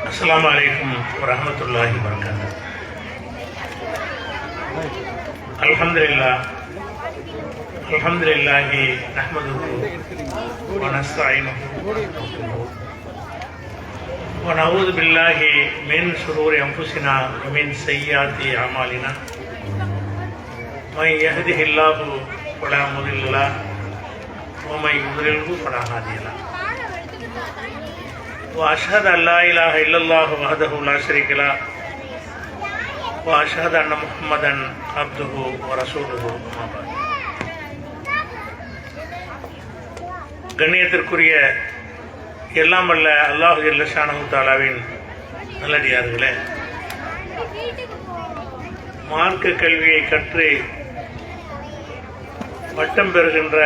அஸ்ஸலாமு அலைக்கும் வரஹ்மத்துல்லாஹி வபரகாத்துஹு. அல்ஹம்துலில்லாஹி நஹ்மதுஹு வ நஸ்தஈனுஹு வ நஊது பில்லாஹி மின் ஷுரூரி அன்ஃபுஸினா வ மின் ஸய்யிஆத்தி அமாலினா. மன் யஹ்திஹில்லாஹு ஃபலா முதில்ல லஹு வ மன் யுضللஹு ஃபலா ஹாதிய லஹு. وأشهد أن لا إله إلا الله وحده لا شريك له وأشهد أن محمدا عبده ورسوله. கண்ணியத்திற்குரிய எல்லாம் வல்ல அல்லாஹ் ஜல்ல ஷானஹு தஆலாவின் நல்லடியார்களே, மார்க்க கல்வியை கற்று பட்டம் பெறுகின்ற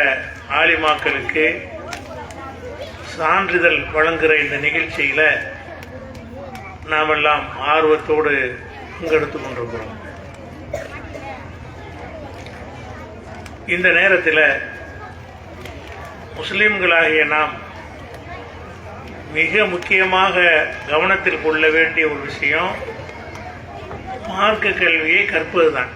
ஆலிமாக்களுக்கு சான்றிதழ் வழங்குகிற இந்த நிகழ்ச்சியில் நாமெல்லாம் ஆர்வத்தோடு பங்கெடுத்துக் கொண்டிருக்கிறோம். இந்த நேரத்தில் முஸ்லிம்களாகிய நாம் மிக முக்கியமாக கவனத்தில் கொள்ள வேண்டிய ஒரு விஷயம் மார்க்க கல்வியை கற்பதுதான்.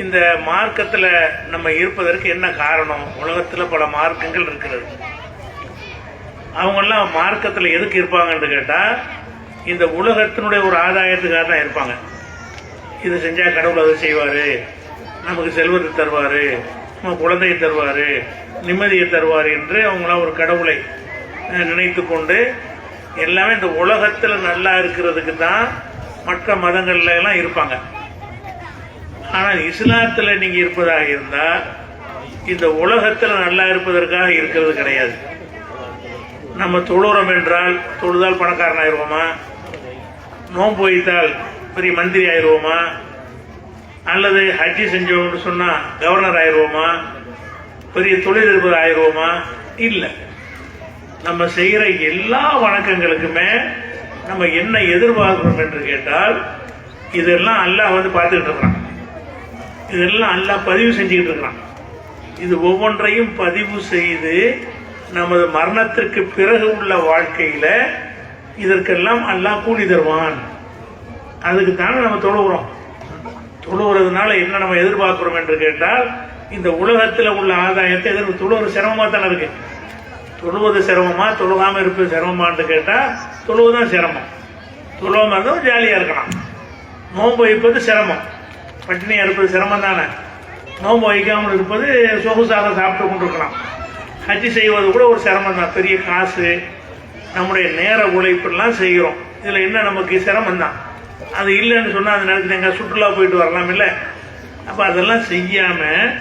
இந்த மார்க்கத்தில் நம்ம இருப்பதற்கு என்ன காரணம்? உலகத்தில் பல மார்க்கங்கள் இருக்கிறது. அவங்கெல்லாம் மார்க்கத்தில் எதுக்கு இருப்பாங்கன்னு கேட்டால், இந்த உலகத்தினுடைய ஒரு ஆதாயத்துக்காக தான் இருப்பாங்க. இது செஞ்சால் கடவுள் அதை செய்வார், நமக்கு செல்வத்தை தருவார், நம்ம குழந்தையை தருவார், நிம்மதியை தருவார் என்று அவங்களாம் ஒரு கடவுளை நினைத்து கொண்டு எல்லாமே இந்த உலகத்தில் நல்லா இருக்கிறதுக்கு தான் மற்ற மதங்கள்ல எல்லாம் இருப்பாங்க. ஆனால் இஸ்லாத்தில் நீங்கள் இருப்பதாக இருந்தால் இந்த உலகத்தில் நல்லா இருப்பதற்காக இருக்கிறது கிடையாது. நம்ம தொழுறோம் என்றால் தொழுதால் பணக்காரன் ஆயிடுவோமா, நோன்பு வைத்தால் பெரிய மந்திரி ஆயிடுவோமா, அல்லது ஹஜ்ஜி செஞ்சோம்னு சொன்னால் கவர்னர் ஆயிடுவோமா, பெரிய தொழிலதிபர் ஆயிடுவோமா? இல்லை. நம்ம செய்கிற எல்லா வணக்கங்களுக்குமே நம்ம என்ன எதிர்பார்க்கிறோம் என்று கேட்டால், இதெல்லாம் அல்லாஹ் பார்த்துக்கிட்டு இருக்கிறான், இதெல்லாம் அல்லாஹ் பதிவு செஞ்சுக்கிட்டு இருக்கிறான். இது ஒவ்வொன்றையும் பதிவு செய்து நமது மரணத்திற்கு பிறகு உள்ள வாழ்க்கையில இதற்கெல்லாம் அல்லாஹ் கூலி தருவான். அதுக்கு தானே நம்ம தொழுகிறோம். தொழுகிறதுனால என்ன நம்ம எதிர்பார்க்கிறோம் என்று கேட்டால், இந்த உலகத்தில் உள்ள ஆதாயத்தை எதிர்ப்பு. தொழுவது சிரமமா தானே இருக்கு. தொழுவது சிரமமா, தொழுகாம இருப்பது சிரமமான்னு கேட்டா தொழுவதுதான் சிரமம். தொழுவாம இருந்தால் ஜாலியா இருக்கலாம். நோன்பு வைப்பது சிரமம், பட்டினியா இருப்பது சிரமம் தானே. நோன்பு வைக்காமல் இருப்பது சொகுசாக சாப்பிட்டு கொண்டிருக்கலாம். ஹஜ்ஜி செய்வது கூட ஒரு சிரமம் தான். பெரிய காசு, நம்முடைய நேர உழைப்பெல்லாம் செய்கிறோம். இதில் என்ன நமக்கு சிரமம் தான். அது இல்லைன்னு சொன்னால் அந்த நேரத்தில் எங்கே சுற்றுலா போயிட்டு வரலாம் இல்லை. அப்போ அதெல்லாம் செய்யாமல்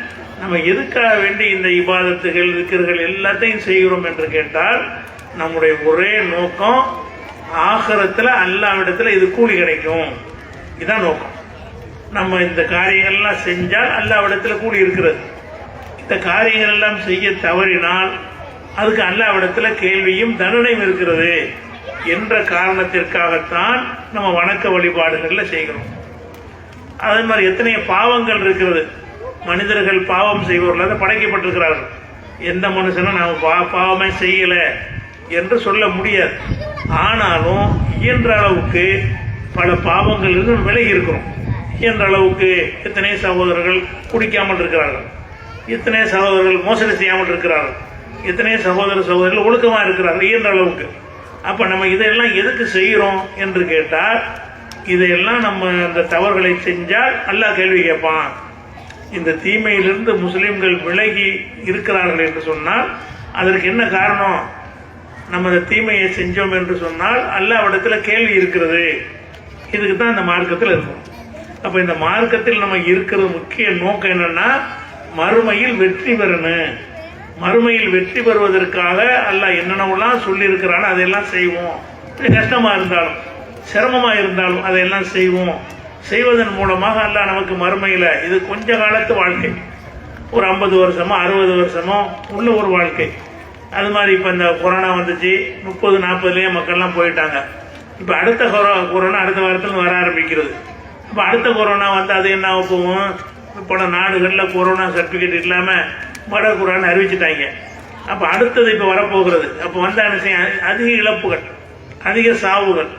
நம்ம எதுக்காக வேண்டி இந்த இபாதத்துகள் இருக்கிறர்கள் எல்லாத்தையும் செய்கிறோம் என்று கேட்டால், நம்முடைய ஒரே நோக்கம் ஆகிரத்தில் அல்லாஹ்விடத்தில் இது கூலி கிடைக்கும். இதுதான் நோக்கம். நம்ம இந்த காரியங்கள்லாம் செஞ்சால் அல்லாஹ்விடத்தில் கூலி இருக்கிறது. இந்த காரியங்கள் எல்லாம் செய்ய தவறினால் அதுக்கு அல்லாஹ்விடத்தில் கேள்வியும் தண்டனையும் இருக்கிறது என்ற காரணத்திற்காகத்தான் நம்ம வணக்க வழிபாடுகளில் செய்கிறோம். அதே மாதிரி எத்தனையோ பாவங்கள் இருக்கிறது. மனிதர்கள் பாவம் செய்பவர்களாக படைக்கப்பட்டிருக்கிறார்கள். எந்த மனுஷனும் நாம் பாவமே செய்யலை என்று சொல்ல முடியாது. ஆனாலும் இயன்ற அளவுக்கு பல பாவங்கள் இருந்து விலகி இருக்கிறோம். என்ற அளவுக்கு எத்தனை சகோதரர்கள் குடிக்காமல் இருக்கிறார்கள், எத்தனை சகோதரர்கள் மோசடி செய்யாமல் இருக்கிறார்கள், எத்தனை சகோதரர்கள் ஒழுக்கமாக இருக்கிறார்கள் என்ற அளவுக்கு. அப்போ நம்ம இதெல்லாம் எதுக்கு செய்கிறோம் என்று கேட்டால், இதையெல்லாம் நம்ம அந்த தவறுகளை செஞ்சால் அல்லாஹ் கேள்வி கேட்பான். இந்த தீமையிலிருந்து முஸ்லிம்கள் விலகி இருக்கிறார்கள் என்று சொன்னால் அதற்கு என்ன காரணம்? நம்ம இந்த தீமையை செஞ்சோம் என்று சொன்னால் அல்லாஹ்விடத்தில் கேள்வி இருக்கிறது. இதுக்கு தான் இந்த மார்க்கத்தில் இருக்கும். அப்ப இந்த மார்க்கத்தில் நம்ம இருக்கிறது முக்கிய நோக்கம் என்னன்னா, மறுமையில் வெற்றி பெறணும். மறுமையில் வெற்றி பெறுவதற்காக அல்லாஹ் என்னென்னலாம் சொல்லி இருக்கிறானோ அதையெல்லாம் செய்வோம். கஷ்டமா இருந்தாலும் சிரமமா இருந்தாலும் அதையெல்லாம் செய்வோம். செய்வதன் மூலமாக அல்லாஹ் நமக்கு மறுமையில, இது கொஞ்ச காலத்து வாழ்க்கை, ஒரு 50 வருஷமோ 60 வருஷமோ உள்ள ஒரு வாழ்க்கை. அது மாதிரி இப்ப இந்த கொரோனா வந்துச்சு, 30-40லயே மக்கள்லாம் போயிட்டாங்க. இப்ப அடுத்த கொரோனா அடுத்த வாரத்தில் வர ஆரம்பிக்கிறது. இப்போ அடுத்த கொரோனா வந்து அது என்ன போகும்? பல நாடுகளில் கொரோனா சர்டிஃபிகேட் இல்லாமல் மடக்குறான்னு அறிவிச்சுட்டாங்க. அப்ப அடுத்தது இப்ப வரப்போகிறது. அப்ப வந்த அதிக இழப்புகள், அதிக சாவுகள்,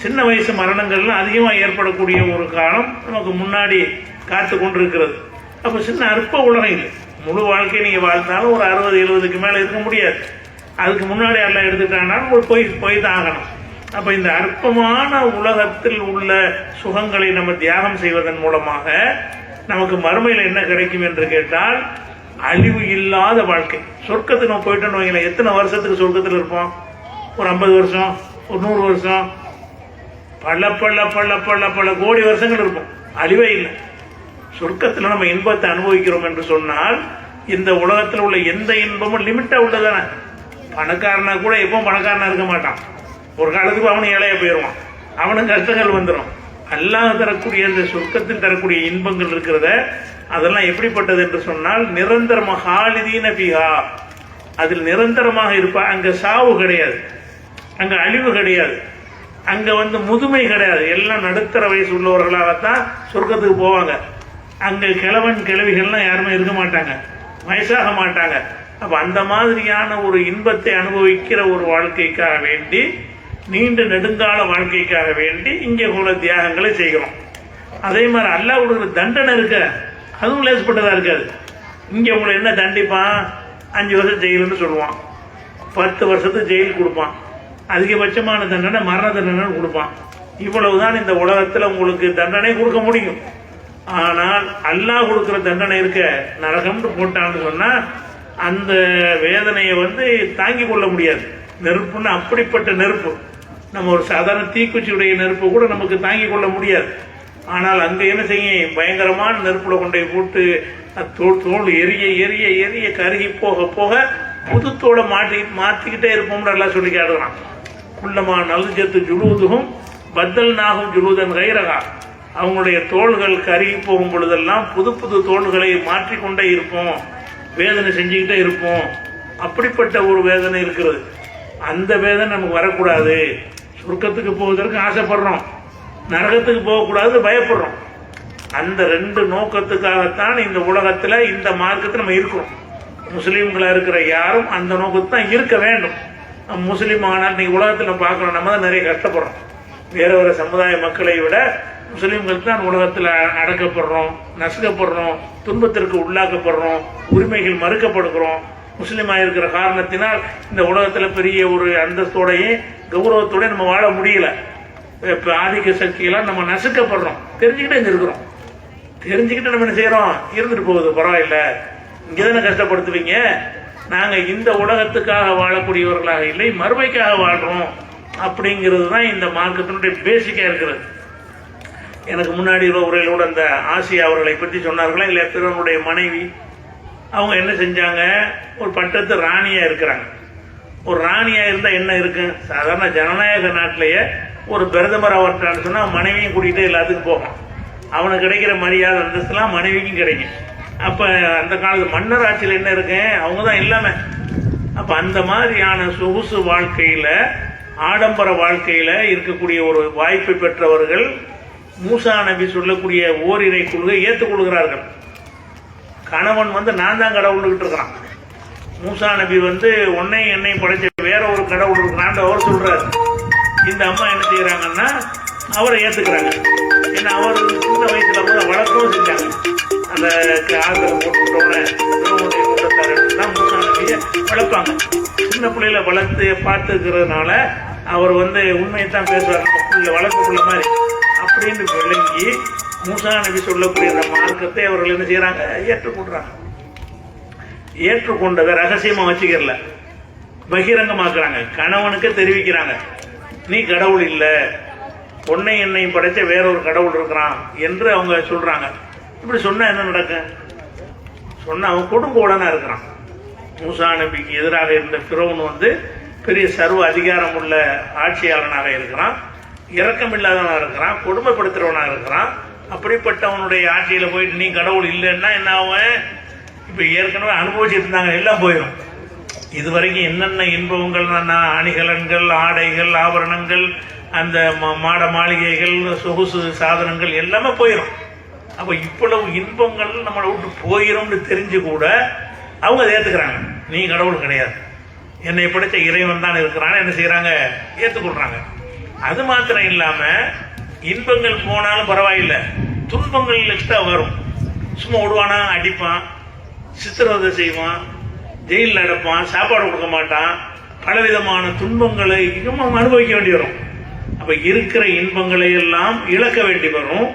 சின்ன வயசு மரணங்கள்லாம் அதிகமாக ஏற்படக்கூடிய ஒரு காலம் நமக்கு முன்னாடி காத்து கொண்டிருக்கிறது. அப்ப சின்ன அற்ப உலகம் இல்லை. முழு வாழ்க்கையை நீங்க வாழ்ந்தாலும் ஒரு 60-70க்கு மேல இருக்க முடியாது. அதுக்கு முன்னாடி எல்லாம் எடுத்துட்டாங்கனாலும் போய் தான் ஆகணும். அப்ப இந்த அற்பமான உலகத்தில் உள்ள சுகங்களை நம்ம தியாகம் செய்வதன் மூலமாக நமக்கு மறுமையில் என்ன கிடைக்கும் என்று கேட்டால் அழிவு இல்லாத வாழ்க்கை. சொர்க்கத்துக்கு நம்ம போயிட்டோன்னு வைங்களேன், எத்தனை வருஷத்துக்கு சொர்க்கத்தில் இருப்போம்? ஒரு 50 வருஷம், ஒரு 100 வருஷம், பல பல பல பல பல கோடி வருஷங்கள் இருக்கும். அழிவே இல்லை. சொர்க்கத்தில் நம்ம இன்பத்தை அனுபவிக்கிறோம் என்று சொன்னால் இந்த உலகத்தில் உள்ள எந்த இன்பமும் லிமிட்டா உள்ளதானே. பணக்காரனா கூட எப்பவும் பணக்காரனா இருக்க மாட்டான். ஒரு காலத்துக்கு அவனும் ஏழையா போயிடுவான், அவனுக்கு கஷ்டங்கள் வந்துடும். அல்லாஹ் தரக்கூடிய அந்த சொர்க்கத்தில் தரக்கூடிய இன்பங்கள் இருக்கிறத அதெல்லாம் எப்படிப்பட்டது என்று சொன்னால் நிரந்தரமாக ஹாலிதீன பிஹா, அதில் நிரந்தரமாக இருப்பா. அங்க சாவு கிடையாது, அங்க அழிவு கிடையாது, அங்க முதுமை கிடையாது. எல்லாம் நடுத்தர வயசு உள்ளவர்களாகத்தான் சொர்க்கத்துக்கு போவாங்க. அங்க கிழவன் கிழவிகள்லாம் யாருமே இருக்க மாட்டாங்க, வயசாக மாட்டாங்க. அப்ப அந்த மாதிரியான ஒரு இன்பத்தை அனுபவிக்கிற ஒரு வாழ்க்கைக்காக வேண்டி, நீண்ட நெடுங்கால வாழ்க்கைக்காக வேண்டி இங்கே கூட தியாகங்களை செய்கிறோம். அதே மாதிரி அல்லாஹ் கொடுக்குற தண்டனை இருக்க, அதுவும் லேசப்பட்டதா இருக்காது. இங்க உங்களை என்ன தண்டிப்பான்? 5 வருஷம் ஜெயிலுன்னு சொல்லுவான், 10 வருஷத்துக்கு ஜெயில் கொடுப்பான், அதிகபட்சமான தண்டனை மரண தண்டனை கொடுப்பான். இவ்வளவுதான் இந்த உலகத்தில் உங்களுக்கு தண்டனை கொடுக்க முடியும். ஆனால் அல்லாஹ் கொடுக்கிற தண்டனை இருக்க, நரகம்னு போட்டான்னு சொன்னா அந்த வேதனையை தாங்கி கொள்ள முடியாது. நெருப்புன்னு அப்படிப்பட்ட நெருப்பு. நம்ம ஒரு சாதாரண தீக்குச்சியுடைய நெருப்பு கூட நமக்கு தாங்கி கொள்ள முடியாது. ஆனால் அங்க என்ன செய்யும்? பயங்கரமான நெருப்புல கொண்டை போட்டு தோல் எரிய எரிய எரிய கருகி போக போக புதுத்தோட மாத்திக்கிட்டே இருப்போம்னு எல்லாம் சொல்லி காட்டுறான். குள்ளமா நலுஜத்து ஜுலூதுகும் பத்தல் நாகும் ஜுலூதன் கைரகா. அவங்களுடைய தோள்கள் கருகி போகும் பொழுதெல்லாம் புது புது தோள்களை மாற்றிக்கொண்டே இருப்போம், வேதனை செஞ்சுக்கிட்டே இருப்போம். அப்படிப்பட்ட ஒரு வேதனை இருக்கிறது. அந்த வேதனை நமக்கு வரக்கூடாது. சொர்க்கத்துக்கு போவதற்கு ஆசைப்படுறோம், நரகத்துக்கு போகக்கூடாது பயப்படுறோம். அந்த 2 நோக்கத்துக்காகத்தான் இந்த உலகத்துல இந்த மார்க்கத்தில் நம்ம இருக்கிறோம். முஸ்லீம்களா இருக்கிற யாரும் அந்த நோக்கத்து தான் இருக்க வேண்டும். முஸ்லீம் ஆனால் நீங்க உலகத்தில் பார்க்கணும், நம்ம தான் நிறைய கஷ்டப்படுறோம். வேற ஒரு சமுதாய மக்களை விட முஸ்லீம்கள் தான் உலகத்தில் அடக்கப்படுறோம், நசுக்கப்படுறோம், துன்பத்திற்கு உள்ளாக்கப்படுறோம், உரிமைகள் மறுக்கப்படுகிறோம். முஸ்லீமாக இருக்கிற காரணத்தினால் இந்த உலகத்தில் பெரிய ஒரு அந்தஸ்தோடையும் கௌரவத்தோடய நம்ம வாழ முடியல. இப்போ ஆதிக்க சக்தியெல்லாம் நம்ம நசுக்கப்படுறோம். தெரிஞ்சுக்கிட்டே இங்கே இருக்கிறோம், தெரிஞ்சுக்கிட்டு நம்ம என்ன செய்யறோம்? இருந்துட்டு போகுது, பரவாயில்ல, இங்கே தானே கஷ்டப்படுத்துவீங்க. நாங்கள் இந்த உலகத்துக்காக வாழக்கூடியவர்களாக இல்லை, மறுமைக்காக வாழ்றோம். அப்படிங்கிறது தான் இந்த மார்க்கத்தினுடைய பேசிக்கா இருக்கிறது. எனக்கு முன்னாடி உரையிலோட அந்த ஆசியா அவர்களை பற்றி சொன்னார்களா இல்லை? பிறனுடைய மனைவி அவங்க என்ன செஞ்சாங்க? ஒரு பட்டத்து ராணியா இருக்கிறாங்க. ஒரு ராணியா இருந்தா என்ன இருக்கு? சாதாரண ஜனநாயக நாட்டிலேயே ஒரு பிரதமர் அவர்கிட்ட சொன்னா மனைவியும் கூட்டிகிட்டு எல்லாத்துக்கும் போகும். அவனுக்கு கிடைக்கிற மரியாதை அந்தஸ்துலாம் மனைவிக்கும் கிடைக்கும். அப்ப அந்த காலத்து மன்னர் ஆட்சியில் என்ன இருக்கு? அவங்க தான் எல்லாமே. அப்ப அந்த மாதிரியான சொகுசு வாழ்க்கையில, ஆடம்பர வாழ்க்கையில இருக்கக்கூடிய ஒரு வாய்ப்பை பெற்றவர்கள் மூசா நபி சொல்லக்கூடிய ஓரிரை கொள்கை ஏற்றுக்கொள்கிறார்கள். கணவன் நான் தான் கடவுள் இருக்கிறான். மூசா நபி உன்னையும் என்னையும் படைச்ச வேற ஒரு கடவுள் இருக்கிறான் அவர் சொல்றாரு. இந்த அம்மா என்ன செய்யறாங்கன்னா அவரை ஏத்துக்கிறாங்க. ஏன்னா அவர் சின்ன வயசுல வளர்க்கவும் செஞ்சாங்க. அந்த ஆதரவு போட்டுட்டோம்னா மூசா நபியை வளர்ப்பாங்க. சின்ன பிள்ளையில வளர்த்து பார்த்துக்கிறதுனால அவர் உண்மையை தான் பேசுவார், வளர்ப்பு பிள்ளை மாதிரி அப்படின்னு விளங்கி மூசா நபி சொல்லக்கூடிய அந்த மார்க்கத்தை அவர்கள் என்ன செய்யறாங்க? ஏற்றுக்கொள்றாங்க. ஏற்றுக்கொண்டதை ரகசியமா வச்சுக்கல, பகிரங்கமாக்குறாங்க. கணவனுக்கு தெரிவிக்கிறாங்க, நீ கடவுள் இல்ல, உன்னை என்னையும் படைச்ச வேற ஒரு கடவுள் இருக்கிறான் என்று அவங்க சொல்றாங்க. இப்படி சொன்னா என்ன நடக்கும்? சொன்னா அவன் கொடுங்கோலனா இருக்கிறான். மூசா நபிக்கு எதிராக இருந்த ஃபிரௌன் பெரிய சர்வ அதிகாரம் உள்ள ஆட்சியாளனாக இருக்கிறான், இரக்கம் இல்லாதவனாக இருக்கிறான், கொடுமைப்படுத்துறவனாக இருக்கிறான். அப்படிப்பட்டவனுடைய ஆட்சியில போயிட்டு நீ கடவுள் இல்லைன்னா என்ன ஆகும்? இப்ப ஏற்கனவே அனுபவிச்சுட்டு இருந்தாங்க, எல்லாம் போயிடும். இதுவரைக்கும் என்னென்ன இன்பங்கள், அணிகலன்கள், ஆடைகள், ஆபரணங்கள், அந்த மாட மாளிகைகள், சொகுசு சாதனங்கள் எல்லாமே போயிடும். அப்ப இவ்வளவு இன்பங்கள் நம்மளை விட்டு போயிடும்னு தெரிஞ்சு கூட அவங்க அதை ஏத்துக்கிறாங்க. நீ கடவுள் கிடையாது, என்னை படைத்த இறைவன் தான் இருக்கிறான்னு என்ன செய்யறாங்க, ஏற்றுக்கொள்றாங்க. அது மாத்திரம் இல்லாம இன்பங்கள் போனாலும் பரவாயில்லை, துன்பங்கள் எக்ஸ்ட்ரா வரும். சும்மா விடுவானா, அடிப்பான், சித்திரவதை செய்வான், ஜெயிலில் அடைப்பான், சாப்பாடு கொடுக்க மாட்டான், பலவிதமான துன்பங்களை அனுபவிக்க வேண்டி வரும். அப்ப இருக்கிற இன்பங்களை எல்லாம் இழக்க வேண்டி வரும்,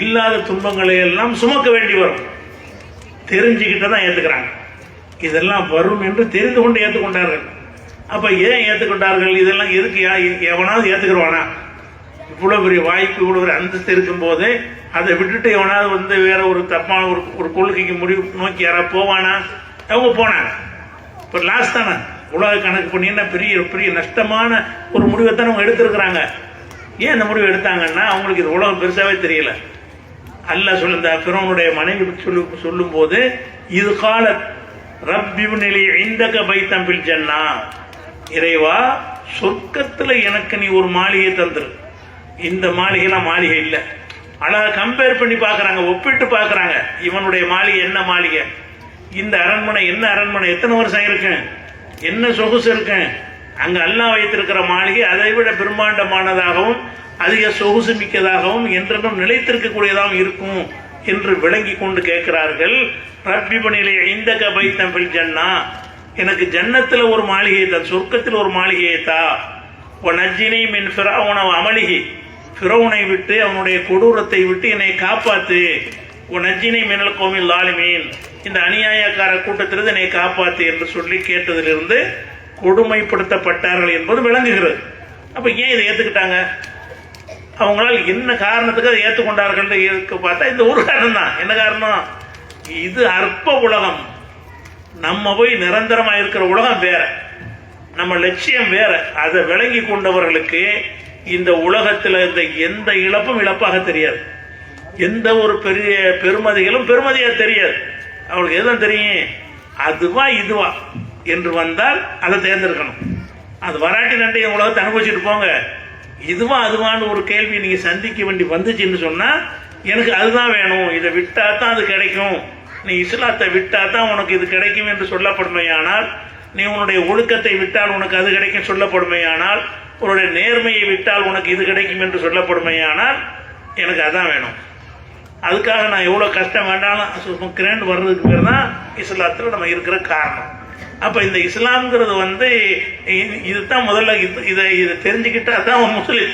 இல்லாத துன்பங்களை எல்லாம் சுமக்க வேண்டி வரும். தெரிஞ்சுக்கிட்டு தான் ஏத்துக்கிறாங்க. இதெல்லாம் வரும் என்று தெரிந்து கொண்டு ஏற்றுக்கொண்டார்கள். அப்ப ஏன் ஏற்றுக்கொண்டார்கள்? இதெல்லாம் எதுக்கு எவனாவது ஏத்துக்கிறவானா? இவ்வளவு பெரிய வாய்ப்பு, இவ்வளவு பெரிய அந்தஸ்து இருக்கும் போது அதை விட்டுட்டு எவனாவது வந்து வேற ஒரு தப்பான ஒரு கொள்கைக்கு முடிவு நோக்கி யாராவது போவானா? அவங்க போனாங்க. இப்போ லாஸ்ட் தானே, உலக கணக்கு பண்ணினா பெரிய பெரிய நஷ்டமான ஒரு முடிவை தானே அவங்க எடுத்திருக்கிறாங்க. ஏன் இந்த முடிவு எடுத்தாங்கன்னா அவங்களுக்கு இது உலகம் பெருசாவே தெரியல. அல்லாஹ் சொல்லுந்த ஃபிரௌனுடைய மனைவி சொல்லும் போது, இது கால ரப்பிப்னிலி இந்தக பைத்தம் ஃபில் ஜன்னா, இறைவா சொர்க்கத்துல எனக்கு நீ ஒரு மாளிகை தந்துரு. இந்த மாளிகைலாம் மாளிகை இல்லை. அழகா கம்பேர் பண்ணி பார்க்கறாங்க, ஒப்பிட்டு பார்க்கறாங்க. இவனுடைய மாளிகை என்ன மாளிகை, இந்த அரண்மனை என்ன அரண்மனை, எத்தனை வருஷம் இருக்கு, என்ன சொகுசு இருக்கு. அங்க அல்லாஹ் வைத்திருக்கிற மாளிகை அதை விட பிரம்மாண்டமானதாகவும் அதிக சொகுசு மிக்கதாகவும் என்றென்றும் நிலைத்திருக்கக்கூடியதாகவும் இருக்கும் என்று விளங்கி கொண்டு கேட்கிறார்கள். ரப்பிபனிலே இந்தக பைத்தம் ஃபில் ஜன்னா, எனக்கு ஜன்னத்தில் ஒரு மாளிகையை தா, சொர்க்கத்தில் ஒரு மாளிகையை தா. நஜ்ஜினி மின் ஃபிரௌன வ அமலிஹி, ஃபிரௌனை விட்டு அவனுடைய கொடூரத்தை விட்டு என்னை காப்பாத்து. நஜ்ஜினி மினல் கௌமில் லாலிமீன், இந்த அநியாயக்கார கூட்டத்திலிருந்து என்னை காப்பாத்து என்று சொல்லி கேட்டதிலிருந்து கொடுமைப்படுத்தப்பட்டார்கள் என்பது விளங்குகிறது. அப்ப ஏன் இதை ஏத்துக்கிட்டாங்க? அவங்களால் என்ன காரணத்துக்கு அதை ஏற்றுக்கொண்டார்கள் பார்த்தா இந்த ஒரு காரணம் தான். என்ன காரணம்? இது அற்ப உலகம், நம்ம போய் நிரந்தரமா இருக்கிற உலகம் வேற, நம்ம லட்சியம் வேற. அதை விளங்கி கொண்டவர்களுக்கு இந்த உலகத்தில் இந்த எந்த இழப்பும் இழப்பாக தெரியாது, எந்த ஒரு பெரிய பெருமதிகளும் பெருமதியா தெரியாது. அவளுக்கு எதுவும் தெரியும், அதுவா இதுவா என்று வந்தால் அதை தேர்ந்தெடுக்கணும். அது வராட்டி நன்றி உலகத்தை அனுபவிச்சுட்டு போங்க. இதுவா அதுவான்னு ஒரு கேள்வி நீங்க சந்திக்க வேண்டி வந்துச்சுன்னு சொன்னா, எனக்கு அதுதான் வேணும், இதை விட்டா தான் அது கிடைக்கும், நீ இஸ்லாத்தை விட்டா தான் உனக்கு இது கிடைக்கும் என்று சொல்லப்படுமையானால், நீ உன்னுடைய ஒழுக்கத்தை விட்டால் உனக்கு அது கிடைக்கும் சொல்லப்படுமையானால், உன்னுடைய நேர்மையை விட்டால் உனக்கு இது கிடைக்கும் என்று சொல்லப்படுமையானால், எனக்கு அதான் வேணும். அதுக்காக நான் எவ்வளவு கஷ்டம் வேண்டாலும் கிரேண்ட் வர்றதுக்கு பேர் தான் இஸ்லாத்தில் நம்ம இருக்கிற காரணம். அப்ப இந்த இஸ்லாம்ங்கிறது வந்து இதுதான் முதல்ல இதை தெரிஞ்சுக்கிட்டா தான் முஸ்லிம்.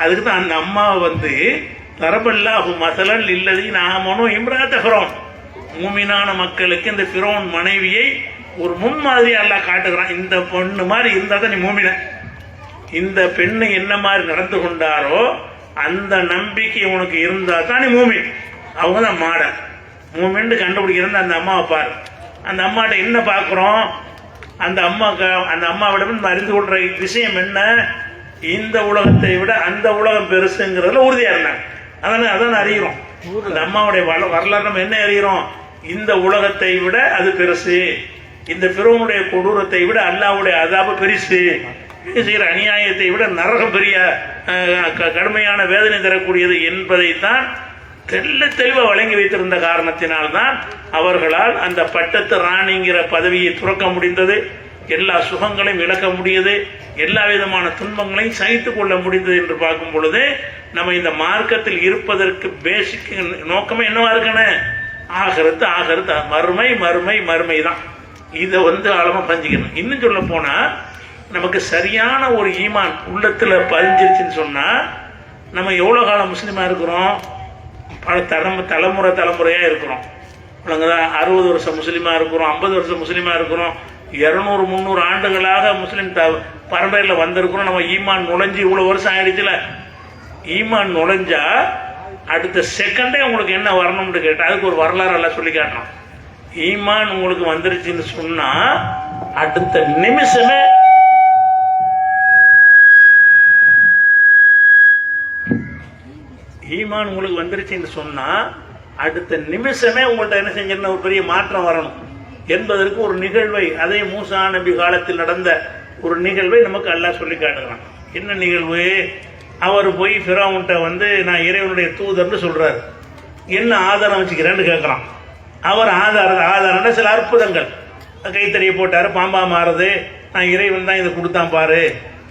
அதுக்கு தான் அந்த அம்மா வந்து தரபல்லாஹு மசலன் இல்லதி நாமனும் இம்ராத்த ஃபிரௌன், மூமினான மக்களுக்கு இந்த ஃபிரௌன் மனைவியை ஒரு முன்மாதிரி அல்லாஹ் காட்டுகிறான். இந்த பொண்ணு மாதிரி இருந்தா தான் நீ மூமின, இந்த பெண்ணு என்ன மாதிரி நடந்து கொண்டாரோ அந்த நம்பிக்கை உனக்கு இருந்தா தான் நீ மூமின். அவங்க தான் மாடல். மூமின்னு கண்டுபிடிக்கிறது அந்த அம்மாவை பாரு. அந்த அம்மாட்ட என்ன பார்க்கிறோம், அந்த அம்மாவிடம் அறிந்து கொள்ற விஷயம் என்ன, இந்த உலகத்தை விட அந்த உலகம் பெருசுங்கிறதுல உறுதியா இருந்தாங்க. அதான் அறிகிறோம். அந்த அம்மாவுடைய வரலாறு நம்ம என்ன அறிகிறோம், இந்த உலகத்தை விட அது பெருசு, இந்த ஃபிரௌனுடைய கொடூரத்தை விட அல்லாஹ்வுடைய அதாபு பெருசு, செய்கிற அநியாயத்தை விட நரகம் பெரிய கடுமையான வேதனை தரக்கூடியது என்பதைத்தான் தெளிவாக வழங்கி வைத்திருந்த காரணத்தினால்தான் அவர்களால் அந்த பட்டத்து ராணிங்கிற பதவியை துறக்க முடிந்தது, எல்லா சுகங்களையும் இழக்க முடியுது, எல்லா விதமான துன்பங்களையும் சகித்துக் கொள்ள முடிந்தது என்று பார்க்கும் பொழுது, நம்ம இந்த மார்க்கத்தில் இருப்பதற்கு பேசிக் நோக்கமே என்னவா இருக்கணும், ஆகரத்து மறுமை மறுமை மறுமை தான். இதை ஆழமா பஞ்சிக்கணும். இன்னும் சொல்ல போனா, நமக்கு சரியான ஒரு ஈமான் உள்ளத்துல பதிஞ்சிருச்சுன்னு சொன்னா, நம்ம எவ்வளவு காலம் முஸ்லீமா இருக்கிறோம், பல தலைமுறையா இருக்கிறோம். 60 வருஷம் முஸ்லீமா இருக்கிறோம், 50 வருஷம் முஸ்லீமா இருக்கிறோம், 200-300 ஆண்டுகளாக முஸ்லீம் பரம்பரையில வந்திருக்கிறோம். நம்ம ஈமான் நுழைஞ்சு இவ்வளவு வருஷம் ஆயிடுச்சுல. ஈமான் நுழைஞ்சா அடுத்த செகண்டே உங்களுக்கு என்ன வரணும்னு கேட்டா அதுக்கு ஒரு வரலாறு எல்லாம் சொல்லி காட்டணும். ஈமான் உங்களுக்கு வந்துருச்சுன்னு சொன்னா அடுத்த நிமிஷமே ஈமான் உங்களுக்கு வந்துருச்சுன்னு சொன்னா அடுத்த நிமிஷமே உங்கள்ட்ட என்ன செஞ்சிருந்த ஒரு பெரிய மாற்றம் வரணும் என்பதற்கு ஒரு நிகழ்வை, அதே மூசா நபி காலத்தில் நடந்த ஒரு நிகழ்வை நமக்கு அல்லாஹ் சொல்லி காட்டுகிறான். என்ன நிகழ்வு? அவர் போய் ஃபிரௌன்ட்ட நான் இறைவனுடைய தூதர்னு சொல்றாரு. என்ன ஆதாரம் வச்சுக்கிறேன்னு கேட்கிறான். அவர் ஆதாரம் சில அற்புதங்கள், கைத்தறியை போட்டாரு, பாம்பா மாறுது, நான் இறைவன் தான் இதை கொடுத்தான் பாரு,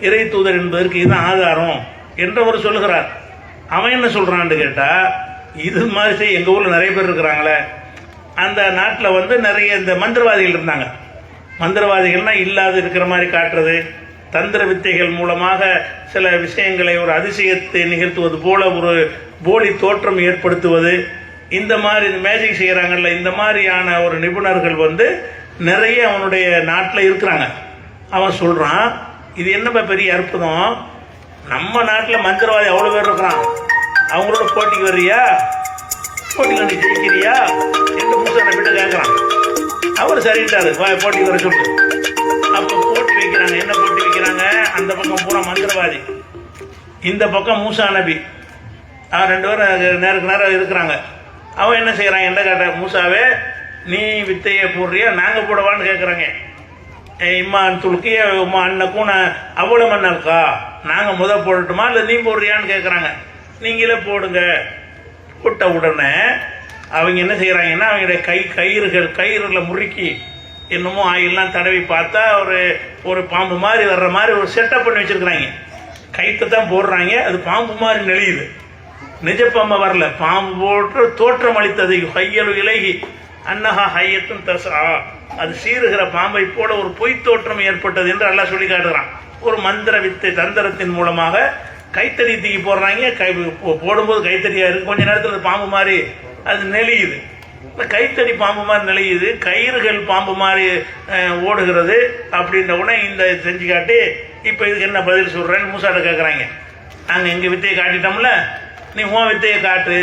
இறை தூதர் என்பதற்கு இதுதான் ஆதாரம் என்று அவர் சொல்லுகிறார். அவன் என்ன சொல்றான்னு கேட்டா, இது மாதிரி எங்க ஊர்ல நிறைய பேர் இருக்கிறாங்களே, அந்த நாட்டில் வந்து நிறைய இந்த மந்திரவாதிகள் இருந்தாங்க. மந்திரவாதிகள்னா இல்லாத இருக்கிற மாதிரி காட்டுறது, தந்திர வித்தைகள் மூலமாக சில விஷயங்களை ஒரு அதிசயத்தை நிகழ்த்துவது போல ஒரு போலி தோற்றம் ஏற்படுத்துவது, இந்த மாதிரி மேஜிக் செய்கிறாங்கல்ல, இந்த மாதிரியான ஒரு நிபுணர்கள் வந்து நிறைய அவனுடைய நாட்டில் இருக்கிறாங்க. அவன் சொல்றான், இது என்னப்பா பெரிய அற்புதம், நம்ம நாட்டில் மந்திரவாதி அவ்வளோ பேர் இருக்கிறான், அவங்களோட போட்டிக்கு வர்றியா, போட்டியில் நீ ஜெயிக்கிறியா என்று மூசா நபிட்ட கேட்குறான். அவர் சரிட்டாரு, போட்டிக்கு வர சொல்லு. அப்போ போட்டி வைக்கிறாங்க. என்ன போட்டி வைக்கிறாங்க? அந்த பக்கம் பூரா மந்திரவாதி, இந்த பக்கம் மூசா நபி, ரெண்டு பேரும் நேருக்கு நேரம் இருக்கிறாங்க. அவன் என்ன செய்யறான் என்ன கேட்ட, மூசாவே நீ வித்தையை போடுறியா நாங்கள் போடவான்னு கேட்குறாங்க. இம்மான் துளுக்கிய உமா அண்ணக்கும் அவ்வளோ மண்ணல்கா, நாங்கள் போடட்டுமா இல்லை நீ போடுறியான்னு கேட்குறாங்க. நீங்களே போடுங்க. போட்ட உடனே அவங்க என்ன செய்கிறாங்கன்னா, அவங்களுடைய கயிறுல முறுக்கி என்னமோ ஆயிலாம் தடவி பார்த்தா ஒரு பாம்பு மாதிரி வர்ற மாதிரி ஒரு செட்டப் பண்ணி வச்சிருக்கிறாங்க. கைத்தை தான் போடுறாங்க, அது பாம்பு மாதிரி நெளியுது. நிஜ பாம்பு வரல, பாம்பு போட்டு தோற்றம் அளித்தது. கையலு இலகி அன்னஹா ஹையத்தும் தசா, அது சீருகிற பாம்பை போல ஒரு பொய் தோற்றம் ஏற்பட்டது என்று அல்லாஹ் சொல்லி காட்டுறான். ஒரு மந்திர வித்தை தந்திரத்தின் மூலமாக கைத்தறி தூக்கி போடுறாங்க. போடும்போது கைத்தறியா இருக்கு, கொஞ்ச நேரத்தில் பாம்பு மாதிரி அது நெளியுது. கைத்தறி பாம்பு மாதிரி நெளியுது, கயிறுகள் பாம்பு மாதிரி ஓடுகிறது. அப்படின்ற உடனே இந்த செஞ்சு காட்டி இப்போ இதுக்கு என்ன பதில் சொல்றேன்னு மூசாட்ட கேட்குறாங்க. நாங்கள் எங்கள் வித்தையை காட்டிட்டோம்ல, நீ உன் வித்தையை காட்டு.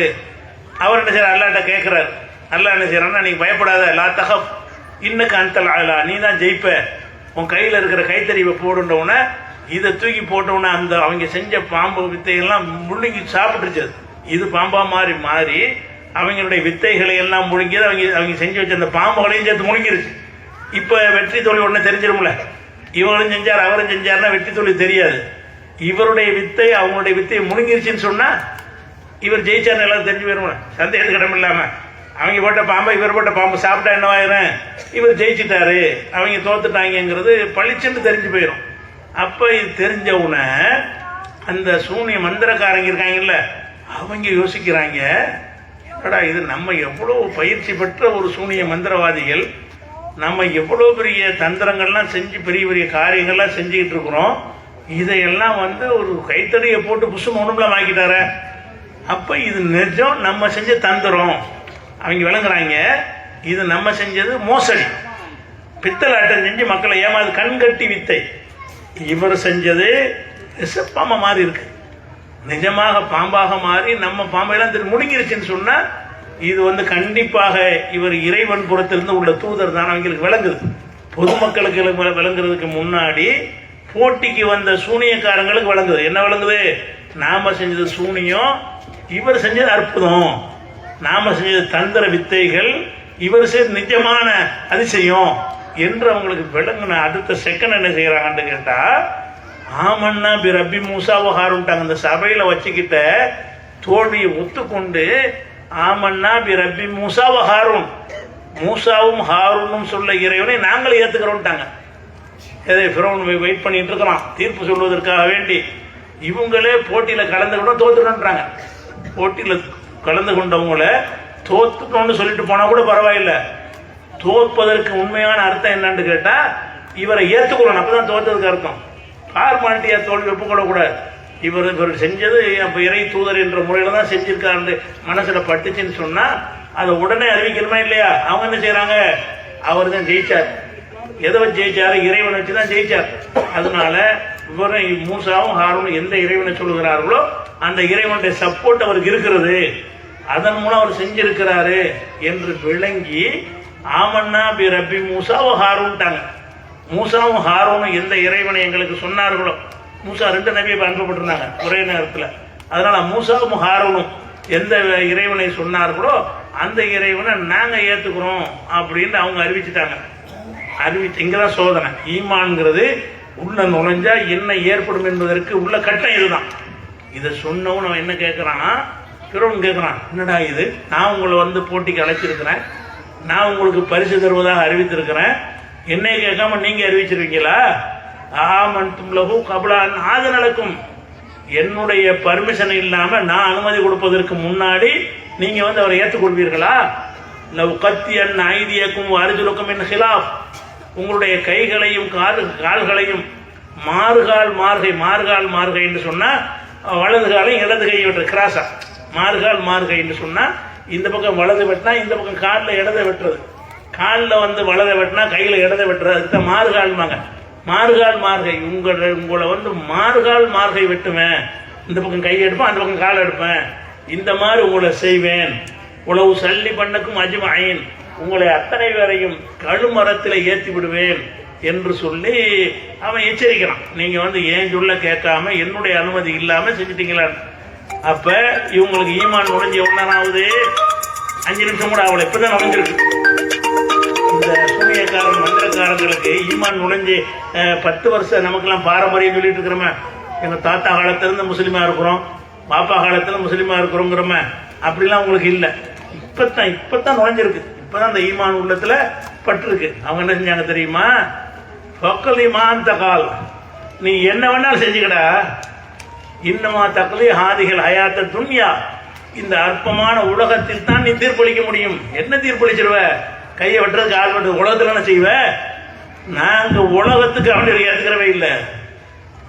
அவர் என்ன செய்யற, அல்லாட்ட கேட்கிறார். அல்லா என்ன செய்யறான்னா, நீ பயப்படாத, லா தகப் இன்னுக்கு அந்தல் ஆளா, நீ தான் ஜெயிப்ப, உன் கையில் இருக்கிற கைத்தறிவை போடுன்றவுன இதை தூக்கி போட்டவுன அந்த அவங்க செஞ்ச பாம்பு வித்தைகள்லாம் முழுங்கி சாப்பிட்டுருச்சு. இது பாம்பா மாறி மாறி அவங்களுடைய வித்தைகளை எல்லாம் முழுங்கியது. அவங்க செஞ்சு வச்ச அந்த பாம்புகளையும் சேர்த்து முழுங்கிருச்சு. இப்போ வெற்றி தோல்வி உடனே தெரிஞ்சிடும்ல, இவங்களும் செஞ்சார் அவரும் செஞ்சார்னா வெற்றி தோல்வி தெரியாது. இவருடைய வித்தை அவங்களுடைய வித்தையை முழுங்கிருச்சுன்னு சொன்னா இவர் ஜெயிச்சார்னு எல்லாம் தெரிஞ்சு போயிருமா, சந்தேகத்துக்கு இடம் இல்லாம. அவங்க போட்ட பாம்பை இவர் போட்ட பாம்பு சாப்பிட்டா என்னவாயிரும், இவர் ஜெயிச்சிட்டாரு அவங்க தோத்துட்டாங்கிறது பளிச்சுன்னு தெரிஞ்சு போயிடும். அப்ப இது தெரிஞ்சவுன அந்த சூனிய மந்திரக்காரங்க இருக்காங்கல்ல, அவங்க யோசிக்கிறாங்க, என்னடா இது நம்ம எவ்வளவு பயிற்சி பெற்ற ஒரு சூனிய மந்திரவாதிகள், நம்ம எவ்வளவு பெரிய தந்திரங்கள்லாம் செஞ்சு பெரிய பெரிய காரியங்கள்லாம் செஞ்சுக்கிட்டு இருக்கிறோம், இதையெல்லாம் வந்து ஒரு கைத்தறியை போட்டு புஷு ஒண்ணுலாம் ஆக்கிட்டார. அப்ப இது நிஜம் நம்ம செஞ்ச தந்திரம். அவங்க விளங்குறாங்க, இது நம்ம செஞ்சது மோசடி, பித்தலாட்டம் செஞ்சு மக்களை ஏமாது கண்கட்டி வித்தை. இவர் செஞ்சது பாம்பா மாதிரி இருக்கு, நிஜமாக பாம்பாக மாறி நம்ம பாம்பையெல்லாம் முடுங்கிருச்சுன்னு சொன்னா இது வந்து கண்டிப்பாக இவர் இறைவன் புறத்திலிருந்து உள்ள தூதர் தான். அவங்களுக்கு விளங்குது. பொதுமக்களுக்கு விளங்குறதுக்கு முன்னாடி போட்டிக்கு வந்த சூனியக்காரங்களுக்கு விளங்குது. என்ன விளங்குது, நாம செஞ்சது சூனியம், இவர் செஞ்சது அற்புதம். நாம செஞ்சது தந்திர வித்தைகள், இவர் செய்த நிஜமான அதிசயம் என்று அவங்களுக்கு விளங்குன அடுத்த செகண்ட் என்ன செய்யறாங்கன்னு கேட்டா, ஆமன்னா பி ரப்பி மூசாவோ ஹாருன்ட்டாங்க. அந்த சபையில வச்சுக்கிட்ட தோல்வியை ஒத்துக்கொண்டு ஆமன்னா பி ரப்பி மூசாவோ ஹாரூன், மூசாவும் ஹாரூனும் சொல்ல இறைவனை நாங்களே ஏத்துக்கிறோம்ட்டாங்க. எதை ஃபிரௌன் வெயிட் பண்ணிட்டு இருக்கிறான் தீர்ப்பு சொல்வதற்காக வேண்டி. இவங்களே போட்டியில கலந்துக்கிட்டோம் தோத்துட்டோன்றாங்க. போட்டியில கலந்து கொண்டவங்கள தோத்துட்டோம்னு சொல்லிட்டு போனா கூட பரவாயில்ல, தோற்பதற்கு உண்மையான அர்த்தம் என்னன்னு கேட்டா இவரை ஏத்துக்கொள்ளணும், அப்பதான் தோற்றதுக்கு அர்த்தம். ஃபார்மாலிட்டியா தோல்வி ஒப்புக்கொள்ளக்கூடாது. இவர் செஞ்சது அப்ப இறை தூதர் என்ற முறையில தான் செஞ்சிருக்காரு மனசுல பட்டுச்சுன்னு சொன்னா அதை உடனே அறிவிக்கணுமா இல்லையா? அவங்க என்ன செய்யறாங்க, அவர் தான் ஜெயிச்சார். எதை வச்சு ஜெயிச்சாரு, இறைவனை வச்சுதான் ஜெயிச்சார். அதனால இவரை மூசாவும் ஹாரூனும் எந்த இறைவனை சொல்லுகிறார்களோ அந்த இறைவனுடைய சப்போர்ட் அவருக்கு இருக்கிறது, அதன் மூலம் அவர் செஞ்சிருக்கிறாரு என்று விளங்கி ஆமன்னா பி ரப்பி மூசாவோ ஹாரூன்ட்டாங்க. மூசாவும் ஹாரூனும் எந்த இறைவனை எங்களுக்கு சொன்னார்களோ, மூசா 2 நபியை அனுப்பப்பட்டிருந்தாங்க ஒரே நேரத்தில். அதனால மூசாவும் ஹாரூனும் எந்த இறைவனை சொன்னார்களோ அந்த இறைவனை நாங்க ஏத்துக்கிறோம் அப்படின்னு அவங்க அறிவிச்சுட்டாங்க. இங்கதான் சோதனை. ஈமான்ங்கிறது உள்ள நுழைஞ்சா என்ன ஏற்படும் என்பதற்கு உள்ள கட்டம் இதுதான். இதை சொன்னவன் அவன் என்ன கேட்கிறான், பிறவன் கேட்கிறான், என்னடா இது, நான் உங்களை வந்து போட்டிக்கு அழைச்சிருக்கிறேன், நான் உங்களுக்கு பரிசு தருவதாக அறிவித்திருக்கிறேன், என்னை கேட்காம நீங்க அறிவிச்சிருக்கீங்களா? ஆமன்தும் லஹு கப்ல அன் ஆதன லக்கும், என்னுடைய பர்மிஷன் இல்லாம நான் அனுமதி கொடுப்பதற்கு முன்னாடி நீங்க வந்து அவரை ஏற்றுக்கொள்வீர்களா? லவ் கத்தியன் ஐதியக்கும் அர்ஜுலுக்கும் மின் ஹிலாஃப், உங்களுடைய கைகளையும் கால்களையும் மாறுகால் மார்கை என்று சொன்னா வலது காலையும் இடது கை வெட்டுற கிராஸா, மாறுகால் என்று சொன்னா இந்த பக்கம் வலது வெட்டினா இந்த பக்கம் காலில் இடதை வெட்டுறது, காலில் வந்து வலதை வெட்டினா கையில் இடதை வெட்டுறது, அதுதான் மாறுகால் மார்கை. உங்களை வந்து மாறுகால் மார்கை வெட்டுவேன், இந்த பக்கம் கை எடுப்பேன் அந்த பக்கம் கால் எடுப்பேன், இந்த மாதிரி உங்களை செய்வேன். உளவு சல்லி பண்ணக்கும் அஜ்மஈன், உங்களை அத்தனை பேரையும் கழுமரத்தில் ஏற்றி விடுவேன் என்று சொல்லி அவன் எச்சரிக்கிறான். நீங்க வந்து ஏன் சொல்ல கேட்காம என்னுடைய அனுமதி இல்லாம செஞ்சுட்டீங்களா? அப்ப இவங்களுக்கு ஈமான் நுழைஞ்சு எவ்வளவு ஆகுது? 5 நிமிஷம் கூட அவளை இப்பதான் நுழைஞ்சிருக்கு. இந்த சூனியக்காரன் மந்திரக்காரங்களுக்கு ஈமான் நுழைஞ்சு 10 வருஷம் நமக்கெல்லாம் பாரம்பரியம் சொல்லிட்டு இருக்கிறோமே, எங்க தாத்தா காலத்திலிருந்து முஸ்லீமா இருக்கிறோம், பாப்பா காலத்துல முஸ்லீமா இருக்கிறோங்கிறோமே, அப்படிலாம் உங்களுக்கு இல்லை. இப்பதான் நுழைஞ்சிருக்கு, இப்பதான் அந்த ஈமான் உள்ளத்துல பட்டிருக்கு. அவங்க என்ன செஞ்சாங்க தெரியுமா? ஃபக்கல் ஈமான் தகால், நீ என்ன வேணாலும் செஞ்சுக்கடா, இன்னமா தக்கலி ஹாதிகள் ஹயாத்த துன்யா, இந்த அற்பமான உலகத்தில் தான் நீ தீர்ப்பளிக்க முடியும். என்ன தீர்ப்பளிச்சிருவ? கையை வெட்டுறது கால் வெட்டுறது உலகத்துல என்ன செய்வ? நாங்க உலகத்துக்கு அவனை ஏற்றுக்கிறவே இல்லை.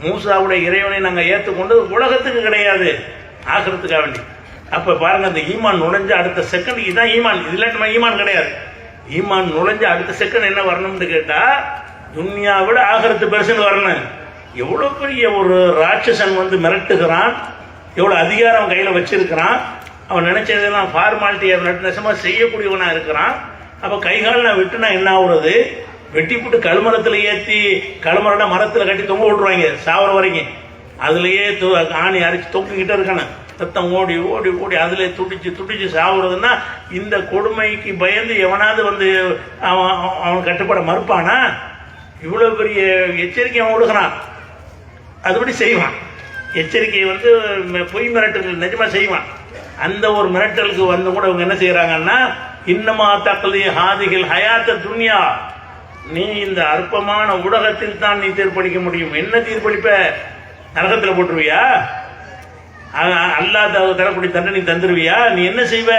மூசாவுடைய இறைவனை நாங்க ஏற்றுக்கொண்டு உலகத்துக்கு கிடையாது, ஆகிறதுக்காக வேண்டி. அப்ப பாருங்க, அந்த ஈமான் நுழைஞ்ச அடுத்த செகண்ட் இதுதான் ஈமான். இதுல நம்ம ஈமான் கிடையாது. ஈமான் நுழைஞ்ச அடுத்த செகண்ட் என்ன வரணும்னு கேட்டா, துன்யாவை விட ஆகிறது பெருசுன்னு வரணும். எவ்வளவு பெரிய ஒரு ராட்சசன் வந்து மிரட்டுகிறான், எவ்வளவு அதிகாரம் கையில வச்சிருக்கிறான், அவன் நினைச்சதெல்லாம் ஃபார்மாலிட்டியை நெசமா செய்யக்கூடியவனா இருக்கிறான். அப்ப கைகால வெட்டுனா என்ன ஆகுறது? வெட்டி போட்டு கழுமரத்துல ஏற்றி கழுமரட மரத்துல கட்டி தொங்க விட்டுருவாங்க சாவர வரைக்கும். அதுலயே ஆணி அரைச்சு தொங்கிக்கிட்டே இருக்கானு, ரத்தம் ஓடி ஓடி ஓடி அதுல துடிச்சு சாவுறதுன்னா இந்த கொடுமைக்கு பயந்து எவனாவது வந்து அவன் கட்டுப்பட மறுப்பானா? இவ்வளவு பெரிய எச்சரிக்கை அவன் விடுகிறான், அதுபடி செய்வான். எச்சரிக்கையை வந்து பொய் மிரட்டல் நிஜமா செய்வான். அந்த ஒரு மிரட்டலுக்கு வந்து கூட அவங்க என்ன செய்யறாங்கன்னா, இன்னமா தக்கலி ஹாதிகள் ஹயாத்த துன்யா, நீ இந்த அற்பமான உலகத்தில் தான் நீ தீர்ப்பளிக்க முடியும். என்ன தீர்ப்பளிப்ப? நரகத்தில் போட்டுருவியா? அல்லாஹ் தரக்கூடிய தண்டனை தந்துருவியா? நீ என்ன செய்வ?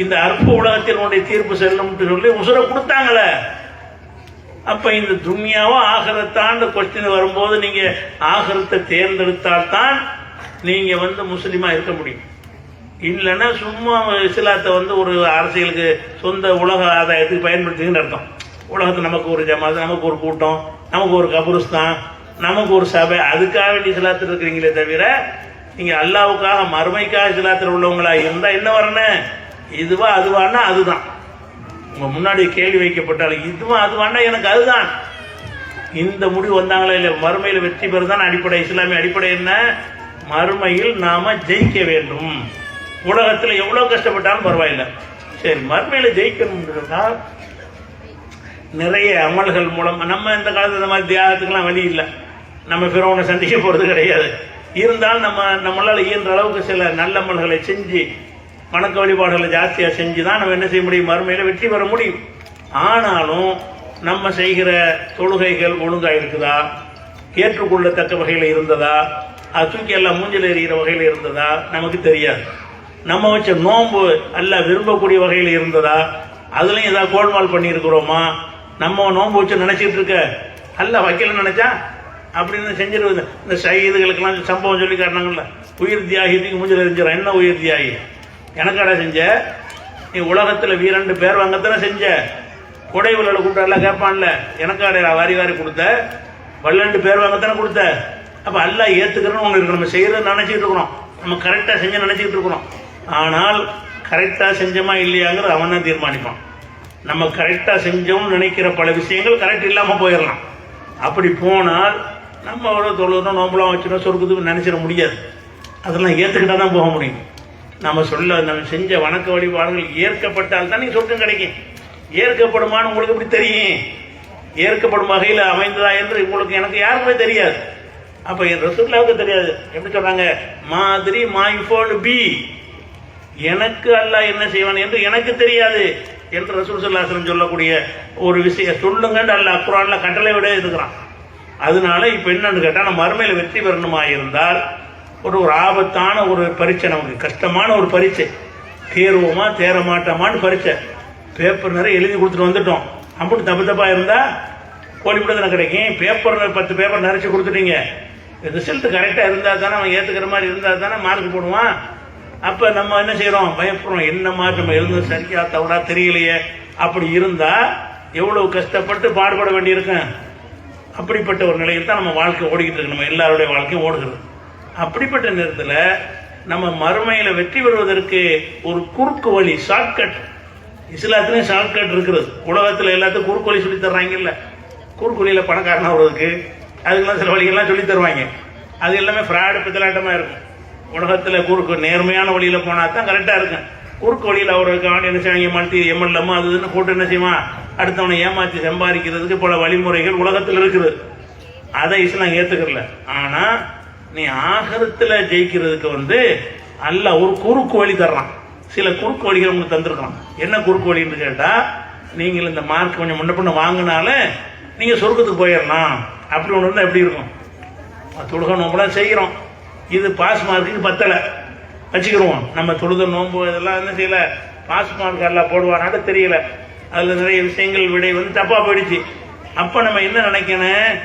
இந்த அற்ப உலகத்தில் உன்னுடைய தீர்ப்பு செல்லும் சொல்லி உசுர கொடுத்தாங்களே. அப்ப இந்த துன்யாவோ ஆகரத்தாண்டு கொஸ்டின் வரும்போது நீங்க ஆகரத்தை தேர்ந்தெடுத்தால் தான் நீங்க வந்து முஸ்லீமா இருக்க முடியும். இல்லைன்னா சும்மா இஸ்லாத்தை வந்து ஒரு அரசியலுக்கு சொந்த உலக ஆதாயத்துக்கு பயன்படுத்தின்னு அர்த்தம். உலகத்தில் நமக்கு ஒரு ஜமாத், நமக்கு ஒரு கூட்டம், நமக்கு ஒரு கபுருஸ்தான், நமக்கு ஒரு சபை, அதுக்காக வேண்டி இஸ்லாத்தில் இருக்கிறீங்களே தவிர நீங்க அல்லாவுக்காக மறுமைக்காக இஸ்லாத்தில் உள்ளவங்களா இருந்தா என்ன வரணும்? இதுவா அதுவானா அதுதான். உங்க முன்னாடி கேள்வி வைக்கப்பட்டாலும் இதுவா அதுவானா எனக்கு அதுதான். இந்த முடிவு வந்தாங்களா இல்ல? மறுமையில் வெற்றி பெறுதான் அடிப்படை. இஸ்லாமிய அடிப்படை என்ன? மறுமையில் நாம ஜெயிக்க வேண்டும். உலகத்துல எவ்வளவு கஷ்டப்பட்டாலும் பரவாயில்லை, சரி மறுமையில ஜெயிக்கணும்ன்றதுனா நிறைய அமல்கள் மூலம். நம்ம இந்த காலத்துல இந்த மாதிரி தியாகத்துக்கெல்லாம் வழி இல்லை, நம்ம பிறவனை சந்திக்க போறது கிடையாது. இருந்தாலும் நம்மளால இயன்ற அளவுக்கு சில நல்ல அமல்களை செஞ்சு வணக்க வழிபாடுகளை ஜாஸ்தியா செஞ்சுதான் நம்ம என்ன செய்ய முடியும்? மறுமையில வெற்றி பெற முடியும். ஆனாலும் நம்ம செய்கிற தொழுகைகள் ஒழுங்கா இருக்குதா, ஏற்றுக்கொள்ளத்தக்க வகையில இருந்ததா, அது தூக்கி எல்லாம் மூஞ்சில் எறிகிற வகையில இருந்ததா நமக்கு தெரியாது. நம்ம வச்ச நோன்பு அல்ல விரும்பக்கூடிய வகையில இருந்ததா, அதுலயும் ஏதாவது கோல்மால் பண்ணி இருக்கிறோமா? நம்ம நோன்பு வச்சு நினைச்சிட்டு இருக்க அல்ல வைக்கல நினைச்சா அப்படின்னு செஞ்சிருவது. இந்த ஷஹீதுகளுக்கெல்லாம் சம்பவம் சொல்லி காட்டினாங்கல்ல, உயிர் தியாகிக்கு மூஞ்சில் எரிஞ்சிடும். என்ன உயிர் தியாகி? எனக்காடா செஞ்ச? நீ உலகத்துல வீரண்டு பேர் வாங்கத்தானே செஞ்ச? கொடைவுல கூட்ட எல்லாம் கேட்பான்ல, எனக்காட வாரி வாரி கொடுத்த, வல்லண்டு பேர் வாங்கத்தானே கொடுத்த. அப்ப அல்லா ஏத்துக்கிறோம் ஒன்று இருக்கு, நம்ம செய்யறது நினைச்சிட்டு இருக்கிறோம், நம்ம கரெக்டா செஞ்சு நினைச்சிட்டு இருக்கிறோம். ஆனால் கரெக்டா செஞ்சோமா இல்லையாங்கிறது அவன் தான் தீர்மானிப்பான். நம்ம கரெக்டா செஞ்சோம்னு நினைக்கிற பல விஷயங்கள் கரெக்ட் இல்லாம போயிடலாம். அப்படி போனால் நம்ம ஒரு தொழுகிறோம், நோம்பலாம் வச்சுட்டோம், சொர்க்கத்துக்கு நினைச்சிட முடியாது. அதெல்லாம் ஏத்துக்கிட்டா தான் போக முடியும். நம்ம செஞ்ச வணக்க வழிபாடுகள் ஏற்கப்பட்டால் தான் நீங்க சொர்க்கம் கிடைக்கும். ஏற்கப்படுமான்னு உங்களுக்கு எப்படி தெரியும்? ஏற்கப்படும் வகையில் அமைந்ததா என்று உங்களுக்கு எனக்கு யாருக்குமே தெரியாது. அப்ப என் ரசூலுல்லாஹ்வுக்கு தெரியாது. எப்படி சொல்றாங்க? மாதிரி மை ஃபோன் பி, எனக்கு அல்லாஹ் என்ன செய்வான் என்று எனக்கு தெரியாது. என்று ரசூல் ஸல்லல்லாஹு அலைஹி வஸல்லம் சொல்லக்கூடிய ஒரு விஷயம் சொல்லுங்கன்னு அல்லாஹ் குர்ஆன்ல கட்டளை விட இருக்கிறான். அதனால இப்போ என்னன்னு கேட்டால் நம்ம மறுமையில் வெற்றி பெறணுமா இருந்தால் ஒரு ஆபத்தான ஒரு பரீட்சை, நமக்கு கஷ்டமான ஒரு பரீட்சை, தேர்வோமா தேர மாட்டோமான்னு பரீட்சை. பேப்பர் நிறைய எழுதி கொடுத்துட்டு வந்துட்டோம், அப்படி தப்பு தப்பாக இருந்தால் கோழிப்படத்தில் கிடைக்கும். பேப்பர் 10 பேப்பர் நிறைச்சி கொடுத்துட்டீங்க, ரிசல்ட் கரெக்டாக இருந்தால் தானே அவன் ஏற்றுக்கிற மாதிரி இருந்தால் தானே மார்க் போடுவான். அப்போ நம்ம என்ன செய்கிறோம், பயப்படுறோம், என்ன மாதிரி நம்ம இருந்தது சரியா தவறா தெரியலையே. அப்படி இருந்தால் எவ்வளவு கஷ்டப்பட்டு பாடுபட வேண்டியிருக்கேன். அப்படிப்பட்ட ஒரு நிலையில் தான் நம்ம வாழ்க்கை ஓடிக்கிட்டு இருக்கு, நம்ம எல்லாருடைய வாழ்க்கையும் ஓடுகிறது. அப்படிப்பட்ட நேரத்தில் நம்ம மறுமையில் வெற்றி பெறுவதற்கு ஒரு குறுக்கு வழி, ஷார்ட்கட், இஸ்லாத்துலேயும் ஷார்ட்கட் இருக்கிறது. உலகத்தில் எல்லாத்துக்கும் குறுக்கு வழி சொல்லி தர்றாங்கல்ல, குறுக்கு வழியில் பணக்காரனா வருவதுக்கு அதுக்கெல்லாம் சில வழிகள்லாம் சொல்லி தருவாங்க. அது எல்லாமே ஃப்ராடு பித்தலாட்டமாக இருக்கும். உலகத்தில் குறுக்கு நேர்மையான வழியில் போனால் தான் கரெக்டாக இருக்கும். குறுக்கு வழியில் அவருக்கு என்ன செய்வாங்க, மல்டி எம்எல்எம் அது இதுன்னு போட்டு என்ன செய்வான், அடுத்தவனை ஏமாற்றி சம்பாதிக்கிறதுக்கு பல வழிமுறைகள் உலகத்தில் இருக்குது. அதை இஸ்லாம் ஏற்றுக்கல. ஆனால் நீ ஆகரத்தில் ஜெயிக்கிறதுக்கு அல்லாஹ் ஒரு குறுக்கு வழி தர்றான். சில குறுக்கு வழிகள் உங்களுக்கு தந்திருக்கலாம். என்ன குறுக்கு வழின்னு கேட்டால், நீங்கள் இந்த மார்க் கொஞ்சம் முன்ன பின்ன வாங்கினால நீங்கள் சொர்க்கத்துக்கு போயிடலாம். அப்படி ஒன்று இருந்தால் எப்படி இருக்கும், தொழுகை நோம்பெல்லாம் செய்கிறோம், இது பாஸ் மார்க்குக்கு பத்தலை வச்சுக்கிடுவோம். நம்ம தொழுத நோம்பு இதெல்லாம் என்ன செய்யலை, பாஸ் மார்க் எல்லாம் போடுவானாட்டு தெரியல, அதில் நிறைய விஷயங்கள் விடை தப்பாக போயிடுச்சு. அப்போ நம்ம என்ன நினைக்கணும்,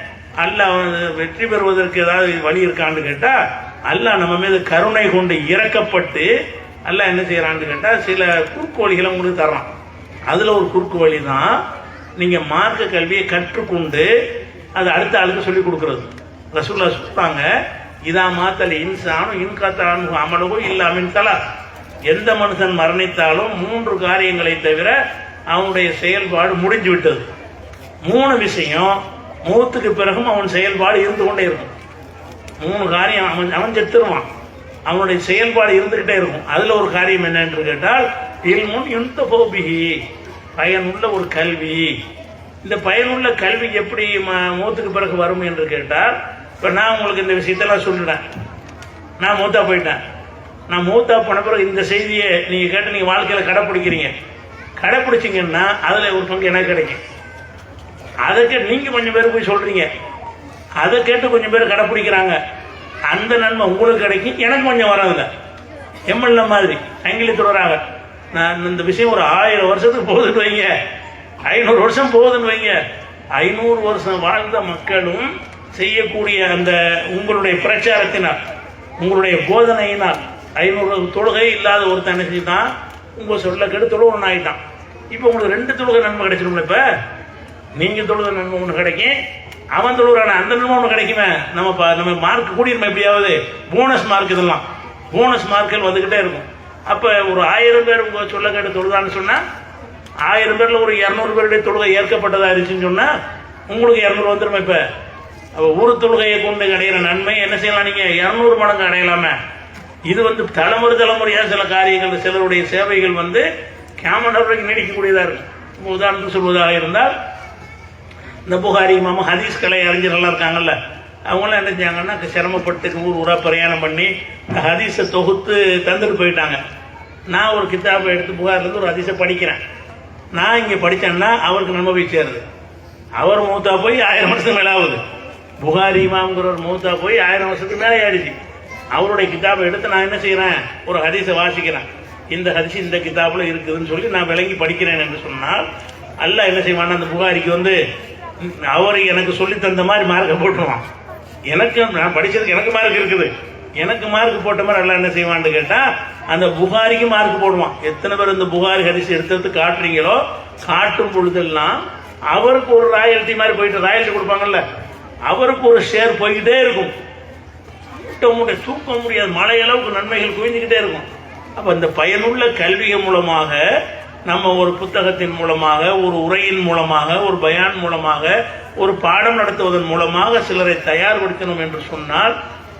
அல்லாஹ் வெற்றி பெறுவதற்கு ஏதாவது வழி இருக்கான்னு கேட்டால், அல்லாஹ் நம்ம மீது கருணை கொண்டு இறக்கப்பட்டு அல்லாஹ் என்ன செய்யறான்னு கேட்டால் சில குறுக்கு வழிகளை உங்களுக்கு தர்றான். அதில் ஒரு குறுக்கு வழி தான் நீங்கள் மார்க்க கல்வியை கற்றுக்கொண்டு அது அடுத்த ஆளுக்கு சொல்லிக் கொடுக்கறது. ரசூலுல்லாஹ் சொல்றாங்க, இதா மாத்தல் இன்சானும் இன்காத்தான் அமலகோ இல்லாமின் தலா, எந்த மனுஷன் மரணித்தாலும் 3 காரியங்களை தவிர அவனுடைய செயல்பாடு முடிஞ்சு விட்டது. 3 விஷயம் மூத்துக்கு பிறகும் அவன் செயல்பாடு இருந்து கொண்டே இருக்கும். 3 காரியம் அவன் செத்துருவான், அவனுடைய செயல்பாடு இருந்துகிட்டே இருக்கும். அதுல ஒரு காரியம் என்னன்னு கேட்டால், இல்முன் யுன்தஃபூபிஹி, பயனுள்ள ஒரு கல்வி. இந்த பயனுள்ள கல்வி எப்படி மூத்துக்கு பிறகு வரும் என்று கேட்டால், இப்போ நான் உங்களுக்கு இந்த விஷயத்தெல்லாம் சொல்லிட்டேன், நான் மூத்தா போயிட்டேன். நான் மூத்தா போன பிறகு இந்த செய்தியை நீங்கள் கேட்டு நீங்கள் வாழ்க்கையில் கடைப்பிடிக்கிறீங்க, கடைப்பிடிச்சிங்கன்னா அதில் ஒரு பங்கு எனக்கு கிடைக்கும். அதை கேட்டு நீங்கள் கொஞ்சம் பேர் போய் சொல்கிறீங்க, அதை கேட்டு கொஞ்சம் பேர் கடைப்பிடிக்கிறாங்க, அந்த நன்மை உங்களுக்கு கிடைக்கும், எனக்கு கொஞ்சம் வராதுங்க. எம்எல்ஏ மாதிரி சங்கிலி தொடராக நான் இந்த விஷயம் ஒரு 1000 வருஷத்துக்கு போகுதுன்னு வைங்க, 500 வருஷம் போகுதுன்னு வைங்க, 500 வருஷம் வாழ்ந்த மக்களும் செய்யக்கூடிய அந்த உங்களுடைய பிரச்சாரத்தினால், உங்களுடைய போதனையினால் 500 தொழுகை இல்லாத ஒருத்தன் என்ன செஞ்சுட்டான், உங்கள் சொல்ல கேட்டு தொழுகை ஒன்று ஆகிட்டான். இப்போ உங்களுக்கு 2 தொழுகை நன்மை கிடைச்சிரும்ல. இப்போ நீங்கள் தொழுகை நன்மை ஒன்று கிடைக்கும், அவன் தொழுகிறான அந்த நன்மை ஒன்று கிடைக்குமே. நம்ம மார்க் கூடியிருமே, எப்படியாவது போனஸ் மார்க், இதெல்லாம் போனஸ் மார்க்குகள் வந்துக்கிட்டே இருக்கும். அப்போ ஒரு 1000 பேர் உங்கள் சொல்ல கேட்டு தொழுதான்னு சொன்னால், 1000 பேரில் ஒரு 200 பேருடைய தொழுகை ஏற்கப்பட்டதாக இருந்துச்சுன்னு சொன்னால் உங்களுக்கு 200 வந்துருமே. இப்போ அப்போ ஒரு தொழுகையை கொண்டு அடைகிற நன்மை என்ன செய்யலாம், நீங்கள் 200 மடங்கு அடையலாமே. இது தலைமுறையாக சில காரியங்கள், சிலருடைய சேவைகள் கியாமத் வரைக்கும் நீடிக்கக்கூடியதாக இருக்கும். உதாரணத்துக்கு சொல்வதாக இருந்தால், இந்த புகாரி இமாம் ஹதீஸ் கலை அறிஞர்கள்லாம் இருக்காங்கல்ல, அவங்களாம் என்ன செஞ்சாங்கன்னா சிரமப்பட்டு ஊராக பிரயாணம் பண்ணி ஹதீஸை தொகுத்து தந்துட்டு போயிட்டாங்க. நான் ஒரு கிதாபை எடுத்து புகார்லேருந்து ஒரு ஹதீஸை படிக்கிறேன். நான் இங்கே படித்தேன்னா அவருக்கு நன்மை போய் சேருது. அவர் மூத்தா போய் 1000 வருஷத்துக்கு மேலே ஆகுது. புகாரி இமாம்ங்கிறவர் மூத்தா போய் 1000 வருஷத்துக்கு மேலே ஆயிடுச்சு. அவருடைய கிதாபை எடுத்து நான் என்ன செய்கிறேன், ஒரு ஹதீஸை வாசிக்கிறேன். இந்த ஹதீஸ் இந்த கிதாபில் இருக்குதுன்னு சொல்லி நான் விளங்கி படிக்கிறேன் என்று சொன்னால், அல்லாஹ் என்ன செய்வான்னா அந்த புகாரிக்கு அவர் எனக்கு சொல்லி தந்த மாதிரி மார்க்கை போட்டுருவான். எனக்கு நான் படித்ததுக்கு எனக்கு மார்க் இருக்குது, எனக்கு மார்க் போட்ட மாதிரி எல்லாம் என்ன செய்வான்னு கேட்டால் அந்த புகாரிக்கு மார்க் போடுவான். எத்தனை பேர் இந்த புகாரி ஹதீஸ் எடுத்து காட்டுறீங்களோ, காட்டும் பொழுதெல்லாம் அவருக்கு ஒரு ராயல்ட்டி மாதிரி போயிட்டு, ராயல்ட்டி கொடுப்பாங்கல்ல, அவருக்கு ஒரு ஷேர் போய்கிட்டே இருக்கும். தூக்க முடியாது, மழையளவுக்கு நன்மைகள் குவிஞ்சுக்கிட்டே இருக்கும். அப்போ இந்த பயனுள்ள கல்விகள் மூலமாக, நம்ம ஒரு புத்தகத்தின் மூலமாக, ஒரு உரையின் மூலமாக, ஒரு பயான் மூலமாக, ஒரு பாடம் நடத்துவதன் மூலமாக சிலரை தயார்படுத்தணும் என்று சொன்னால்,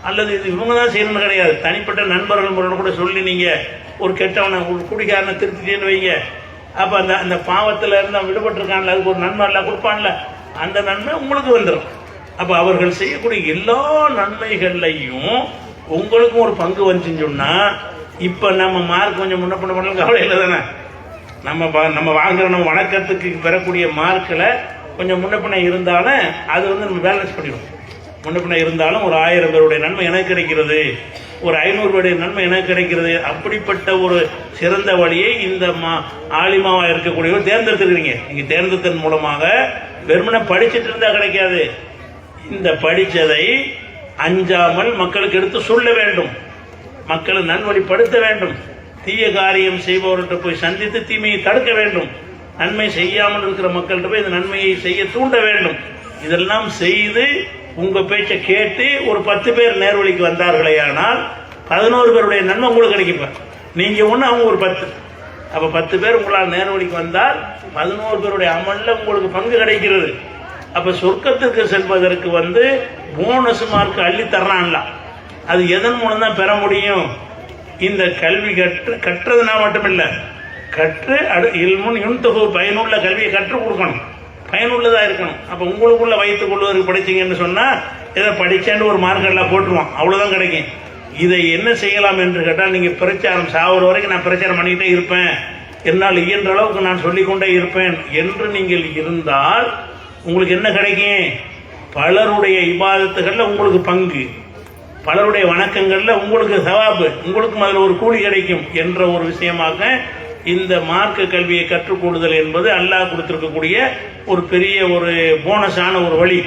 அல்லது இது இவங்க தான் செய்யணும்னு கிடையாது, தனிப்பட்ட நண்பர்கள் முறை கூட சொல்லி நீங்கள் ஒரு கெட்டவனை, ஒரு குடிகாரனை திருத்திட்டேன்னு வைங்க, அப்போ அந்த பாவத்தில் இருந்து அவன் விடுபட்டிருக்கான்ல, அதுக்கு ஒரு நன்மை எல்லாம் கொடுப்பான்ல, அந்த நன்மை உங்களுக்கு வந்துடும். அப்போ அவர்கள் செய்யக்கூடிய எல்லா நன்மைகள்லையும் உங்களுக்கும் ஒரு பங்கு வந்துச்சுன்னு சொன்னால், இப்போ நம்ம மார்க் கொஞ்சம் முன்ன பண்ண கவலை இல்லை தானே. நம்ம வாங்குற நம்ம வணக்கத்துக்கு பெறக்கூடிய மார்க்கில் கொஞ்சம் முன்ன பின்ன இருந்தாலும் அது வந்து நம்ம பேலன்ஸ் பண்ணிடும். முன்ன பின்ன இருந்தாலும் ஒரு 1000 பேருடைய நன்மை எனக்கு கிடைக்கிறது, ஒரு 500 பேருடைய நன்மை எனக்கு கிடைக்கிறது. அப்படிப்பட்ட ஒரு சிறந்த வழியை இந்த ஆலிமாவா இருக்கக்கூடியவர் தேர்ந்தெடுத்துருக்கிறீங்க. நீங்க தேர்ந்தெடுத்ததன் மூலமாக வெறுமனை படிச்சுட்டு இருந்தா கிடைக்காது. இந்த படிச்சதை அஞ்சாமல் மக்களுக்கு எடுத்து சொல்ல வேண்டும், மக்களை நல்வழிப்படுத்த வேண்டும், தீய காரியம் செய்பவர்கிட்ட போய் சந்தித்து தீமையை தடுக்க வேண்டும், நன்மை செய்யாமல் இருக்கிற மக்கள்கிட்ட போய் இந்த நன்மையை செய்ய தூண்ட வேண்டும். இதெல்லாம் செய்து உங்க பேச்சை கேட்டு ஒரு 10 பேர் நேர்வழிக்கு வந்தார்களே ஆனால் 11 பேருடைய நன்மை உங்களுக்கு கிடைக்கும். நீங்க ஒண்ணு, அவங்க ஒரு 10. அப்ப 10 பேர் உங்களால் நேர்வழிக்கு வந்தால் 11 பேருடைய அமல்ல உங்களுக்கு பங்கு கிடைக்கிறது. அப்ப சொர்க்கத்திற்கு செல்வதற்கு வந்து போனஸ் மார்க் அள்ளி தர்றான்ல, அது எதன் மூலம் தான் பெற முடியும்? இந்த கல்வி கற்றதுனா மட்டுமில்ல, கற்று இல்முன் யுன்தஹு, பயனுள்ள கல்வியை கற்றுக் கொடுக்கணும், பயனுள்ளதா இருக்கணும். அப்ப உங்களுக்குள்ள வைத்துக் கொள்வதற்கு படிச்சீங்கன்னு சொன்னா ஏதோ படிச்சேன்னு ஒரு மார்க் எல்லாம் போட்டுருவான், அவ்வளவுதான் கிடைக்கும். இதை என்ன செய்யலாம் என்று கேட்டால், நீங்க பிரச்சாரம் சாவர வரைக்கும் நான் பிரச்சாரம் பண்ணிக்கிட்டே இருப்பேன், என்னால் இயன்ற அளவுக்கு நான் சொல்லிக்கொண்டே இருப்பேன் என்று நீங்கள் இருந்தால் உங்களுக்கு என்ன கிடைக்கும்? பலருடைய இபாதத்துகள்ல உங்களுக்கு பங்கு, பலருடைய வணக்கங்கள்ல உங்களுக்கு சவாபு, உங்களுக்கும் அதில் ஒரு கூலி கிடைக்கும் என்ற ஒரு விஷயமாக இந்த மார்க்க கல்வியை கற்றுக்கொள்ளுதல் என்பது அல்லாஹ் கொடுத்திருக்கக்கூடிய ஒரு பெரிய ஒரு போனஸான ஒரு வழி.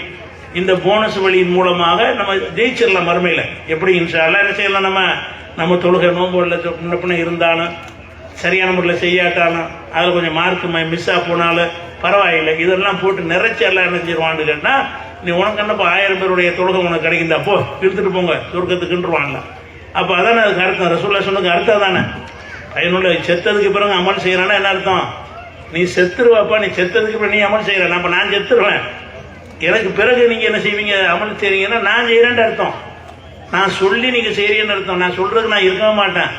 இந்த போனஸ் வழியின் மூலமாக நம்ம ஜெயிச்சிடலாம் மறுமையில. எப்படி இன்ஷா அல்லாஹ் என்ன செய்யலாம்? நம்ம தொழுகை நோன்புல முன்ன பின்ன இருந்தாலும், சரியான முறையில் செய்யாட்டாலும், அதில் கொஞ்சம் மார்க் மிஸ் ஆக போனாலும் பரவாயில்லை, இதெல்லாம் போட்டு நிறைச்சி எல்லாம் என்ன செய்வான்னு கேட்டா, நீ உனக்கு என்னப்பா 1000 பேருடைய தொழுகை உனக்கு கிடைக்குதா, போ இழுத்துட்டு போங்க சொர்க்கத்துக்குன்றுவான்ல. அப்ப அதானே அதுக்கு அர்த்தம், ரசூலுல்லாஹ் சொன்னதுக்கு அர்த்தம் தானே. பயனுள்ள செத்ததுக்கு பிறகு அமல் செய்யறானா என்ன அர்த்தம்? நீ செத்துருவாப்பா, நீ செத்ததுக்கு பிறகு நீ அமல் செய்யற, அப்ப நான் செத்துருவேன், எனக்கு பிறகு நீங்க என்ன செய்வீங்க, அமல் செய்றீங்கன்னா நான் செய்யறேன்னு அர்த்தம். நான் சொல்லி நீங்க செய்றீங்கன்னு அர்த்தம். நான் சொல்றதுக்கு நான் இருக்கவே மாட்டேன்.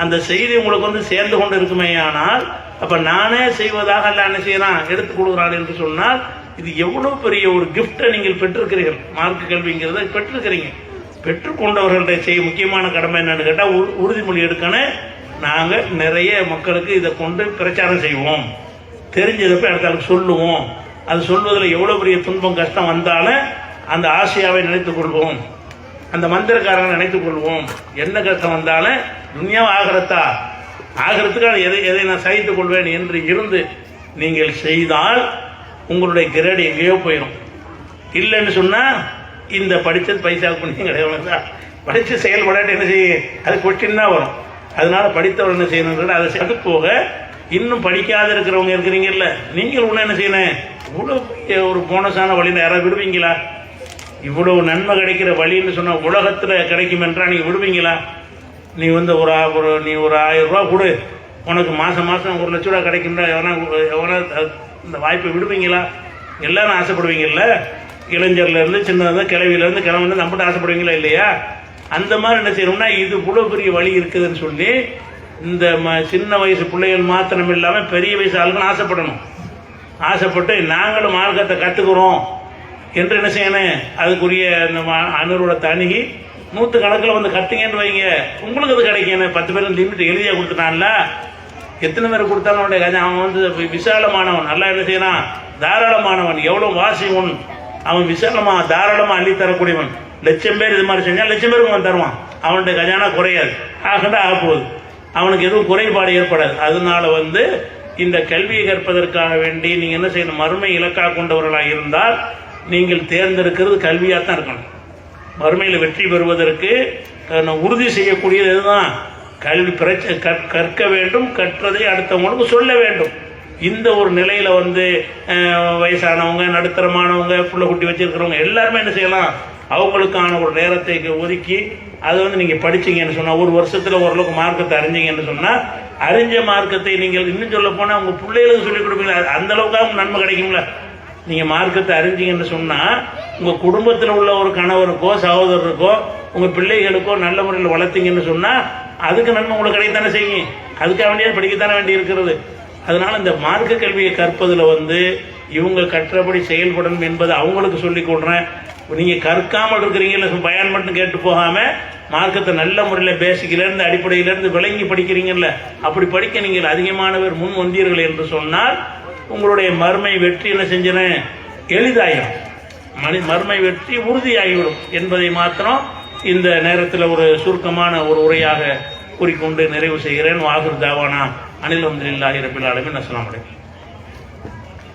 அந்த செய்தி உங்களுக்கு வந்து சேர்ந்து கொண்டு இருக்குமே ஆனால், அப்ப நானே செய்வதாக அல்ல என்ன செய்யறான், எடுத்துக் கொடுக்குறான் என்று சொன்னால் இது எவ்வளவு பெரிய ஒரு கிஃப்டை நீங்கள் பெற்றிருக்கிறீர்கள். மார்க்க கல்விங்கிறத பெற்றிருக்கிறீங்க. பெற்றுக்கொண்டவர்கள்ட்ட செய்ய முக்கியமான கடமை என்னன்னு கேட்டா, உறுதிமொழி எடுக்கணும். நாங்க நிறைய மக்களுக்கு இதை கொண்டு பிரச்சாரம் செய்வோம், தெரிஞ்சதை போய் அடுத்த சொல்லுவோம். அது சொல்வதில் எவ்வளவு பெரிய துன்பம் கஷ்டம் வந்தாலும் அந்த ஆசையாவை நினைத்துக் கொள்வோம், அந்த மந்திரக்காரனை நினைத்துக் கொள்வோம். என்ன கஷ்டம் வந்தாலும் துன்யாவை ஆகிறதுக்காக எதை நான் சகித்துக் கொள்வேன் என்று இருந்து நீங்கள் செய்தால் உங்களுடைய கிரேடு எங்கேயோ போயிடும். இல்லைன்னு சொன்னா இந்த படிச்சது பைசா பண்ணி கிடையாது, படிச்சு செயல்படாட்டி என்ன செய்ய, அது கொஸ்டின் தான் வரும். அதனால படித்தவர் என்ன செய்யணும், அதை போக இன்னும் படிக்காத இருக்கிறவங்க இருக்கிறீங்கல்ல, நீங்கள் உள்ள என்ன செய்யணும், இவ்வளவு ஒரு போனஸான வழியில் யாராவது விடுவீங்களா? இவ்வளவு நன்மை கிடைக்கிற வழின்னு சொன்னா உலகத்துல கிடைக்கும் என்றா நீங்க விடுவீங்களா? நீ வந்து நீ ஒரு 1000 ரூபா கொடு, உனக்கு மாசம் 1 லட்ச ரூபா கிடைக்கும்னா எவனா இந்த வாய்ப்பை விடுவீங்களா? எல்லாரும் ஆசைப்படுவீங்கல்ல, இளைஞர்ல இருந்து சின்னது கிளவியில இருந்து கிளம்பி நம்மகிட்ட ஆசைப்படுவீங்களா இல்லையா? அந்த மாதிரி என்ன செய்யணும்னா, இது இவ்வளவு பெரிய வழி இருக்குதுன்னு சொல்லி இந்த சின்ன வயசு பிள்ளைகள் மாத்திரம் இல்லாம பெரிய வயசு ஆளுங்களும் ஆசைப்படணும். ஆசைப்பட்டு நாங்களும் மார்க்கத்தை கத்துக்கிறோம் என்று என்ன செய்யணும், அதுக்குரிய அனுரோடத்தை அணுகி 100 கணக்கில் வந்து கத்துங்கன்னு வைங்க, உங்களுக்கு அது கிடைக்கணும். 10 பேருக்கு லிமிட் எழுதியா கொடுத்துட்டான்ல, எத்தனை பேர் கொடுத்தாலும் அவனுடைய கதை. அவன் வந்து விசாலமானவன், நல்லா என்ன செய்யறான், தாராளமானவன், எவ்வளவு வாசிவன், அவன் விசாலமா தாராளமா அள்ளி தரக்கூடியவன். 1,00,000 பேர் இது மாதிரி செஞ்சா 1,00,000 பேருக்கு அவன் தருவான். அவனுடைய கஜானா குறையாது, ஆகண்டா ஆக போகுது, அவனுக்கு எதுவும் குறைபாடு ஏற்படாது. அதனால வந்து இந்த கல்வியை கற்பதற்காக வேண்டி நீங்க என்ன செய்யணும், மறுமை இலக்காக கொண்டவர்களாக இருந்தால் நீங்கள் தேர்ந்தெடுக்கிறது கல்வியாத்தான் இருக்கணும். மறுமையில் வெற்றி பெறுவதற்கு உறுதி செய்யக்கூடியது இதுதான். கல்வி கற்க வேண்டும், கற்றதை அடுத்தவங்களுக்கு சொல்ல வேண்டும். இந்த ஒரு நிலையில வந்து வயசானவங்க, நடுத்தரமானவங்க, புள்ள குட்டி வச்சிருக்கிறவங்க எல்லாருமே என்ன செய்யலாம், அவங்களுக்கான ஒரு நேரத்தை ஒதுக்கி அதை வந்து நீங்க படிச்சீங்கன்னு சொன்னா, ஒரு வருஷத்துல ஓரளவுக்கு மார்க்கத்தை அறிஞ்சீங்கன்னு சொன்னா, அறிஞ்ச மார்க்கத்தை நீங்கள் இன்னும் சொல்ல போனா உங்க பிள்ளைகளுக்கு சொல்லிக் கொடுப்பீங்களா, அந்த அளவுக்கு நன்மை கிடைக்கும்ல. நீங்க மார்க்கத்தை அறிஞ்சீங்கன்னு சொன்னா உங்க குடும்பத்தில் உள்ள ஒரு கணவருக்கோ சகோதரருக்கோ உங்க பிள்ளைகளுக்கோ நல்ல முறையில் வளர்த்தீங்கன்னு சொன்னா அதுக்கு நன்மை உங்களுக்கு கிடைக்கத்தானே செய்யும். அதுக்காக வேண்டியது படிக்கத்தானே வேண்டி இருக்கிறது. அதனால இந்த மார்க்க கல்வியை கற்பதில் வந்து இவங்க கற்றபடி செயல்படணும் என்பதை அவங்களுக்கு சொல்லிக் கொடுறேன். நீங்கள் கற்காமல் இருக்கிறீங்கல்ல, பயான் மட்டும் கேட்டு போகாமல் மார்க்கத்தை நல்ல முறையில் பேசிக்கிலேருந்து அடிப்படையிலேருந்து விளங்கி படிக்கிறீங்கல்ல, அப்படி படிக்க நீங்கள் அதிகமானவர் முன் வந்தீர்கள் என்று சொன்னால் உங்களுடைய மறுமை வெற்றி என்ன செஞ்சேன் எளிதாயிரும், மறுமை வெற்றி உறுதியாகிவிடும் என்பதை மாத்திரம் இந்த நேரத்தில் ஒரு சுருக்கமான ஒரு உரையாக கூறிக்கொண்டு நிறைவு செய்கிறேன். வாஹிர் தாவானா அனில் அல்ஹம்துலில்லாஹி ரப்பில் ஆலமீன். அஸ்ஸலாமு அலைக்கும்.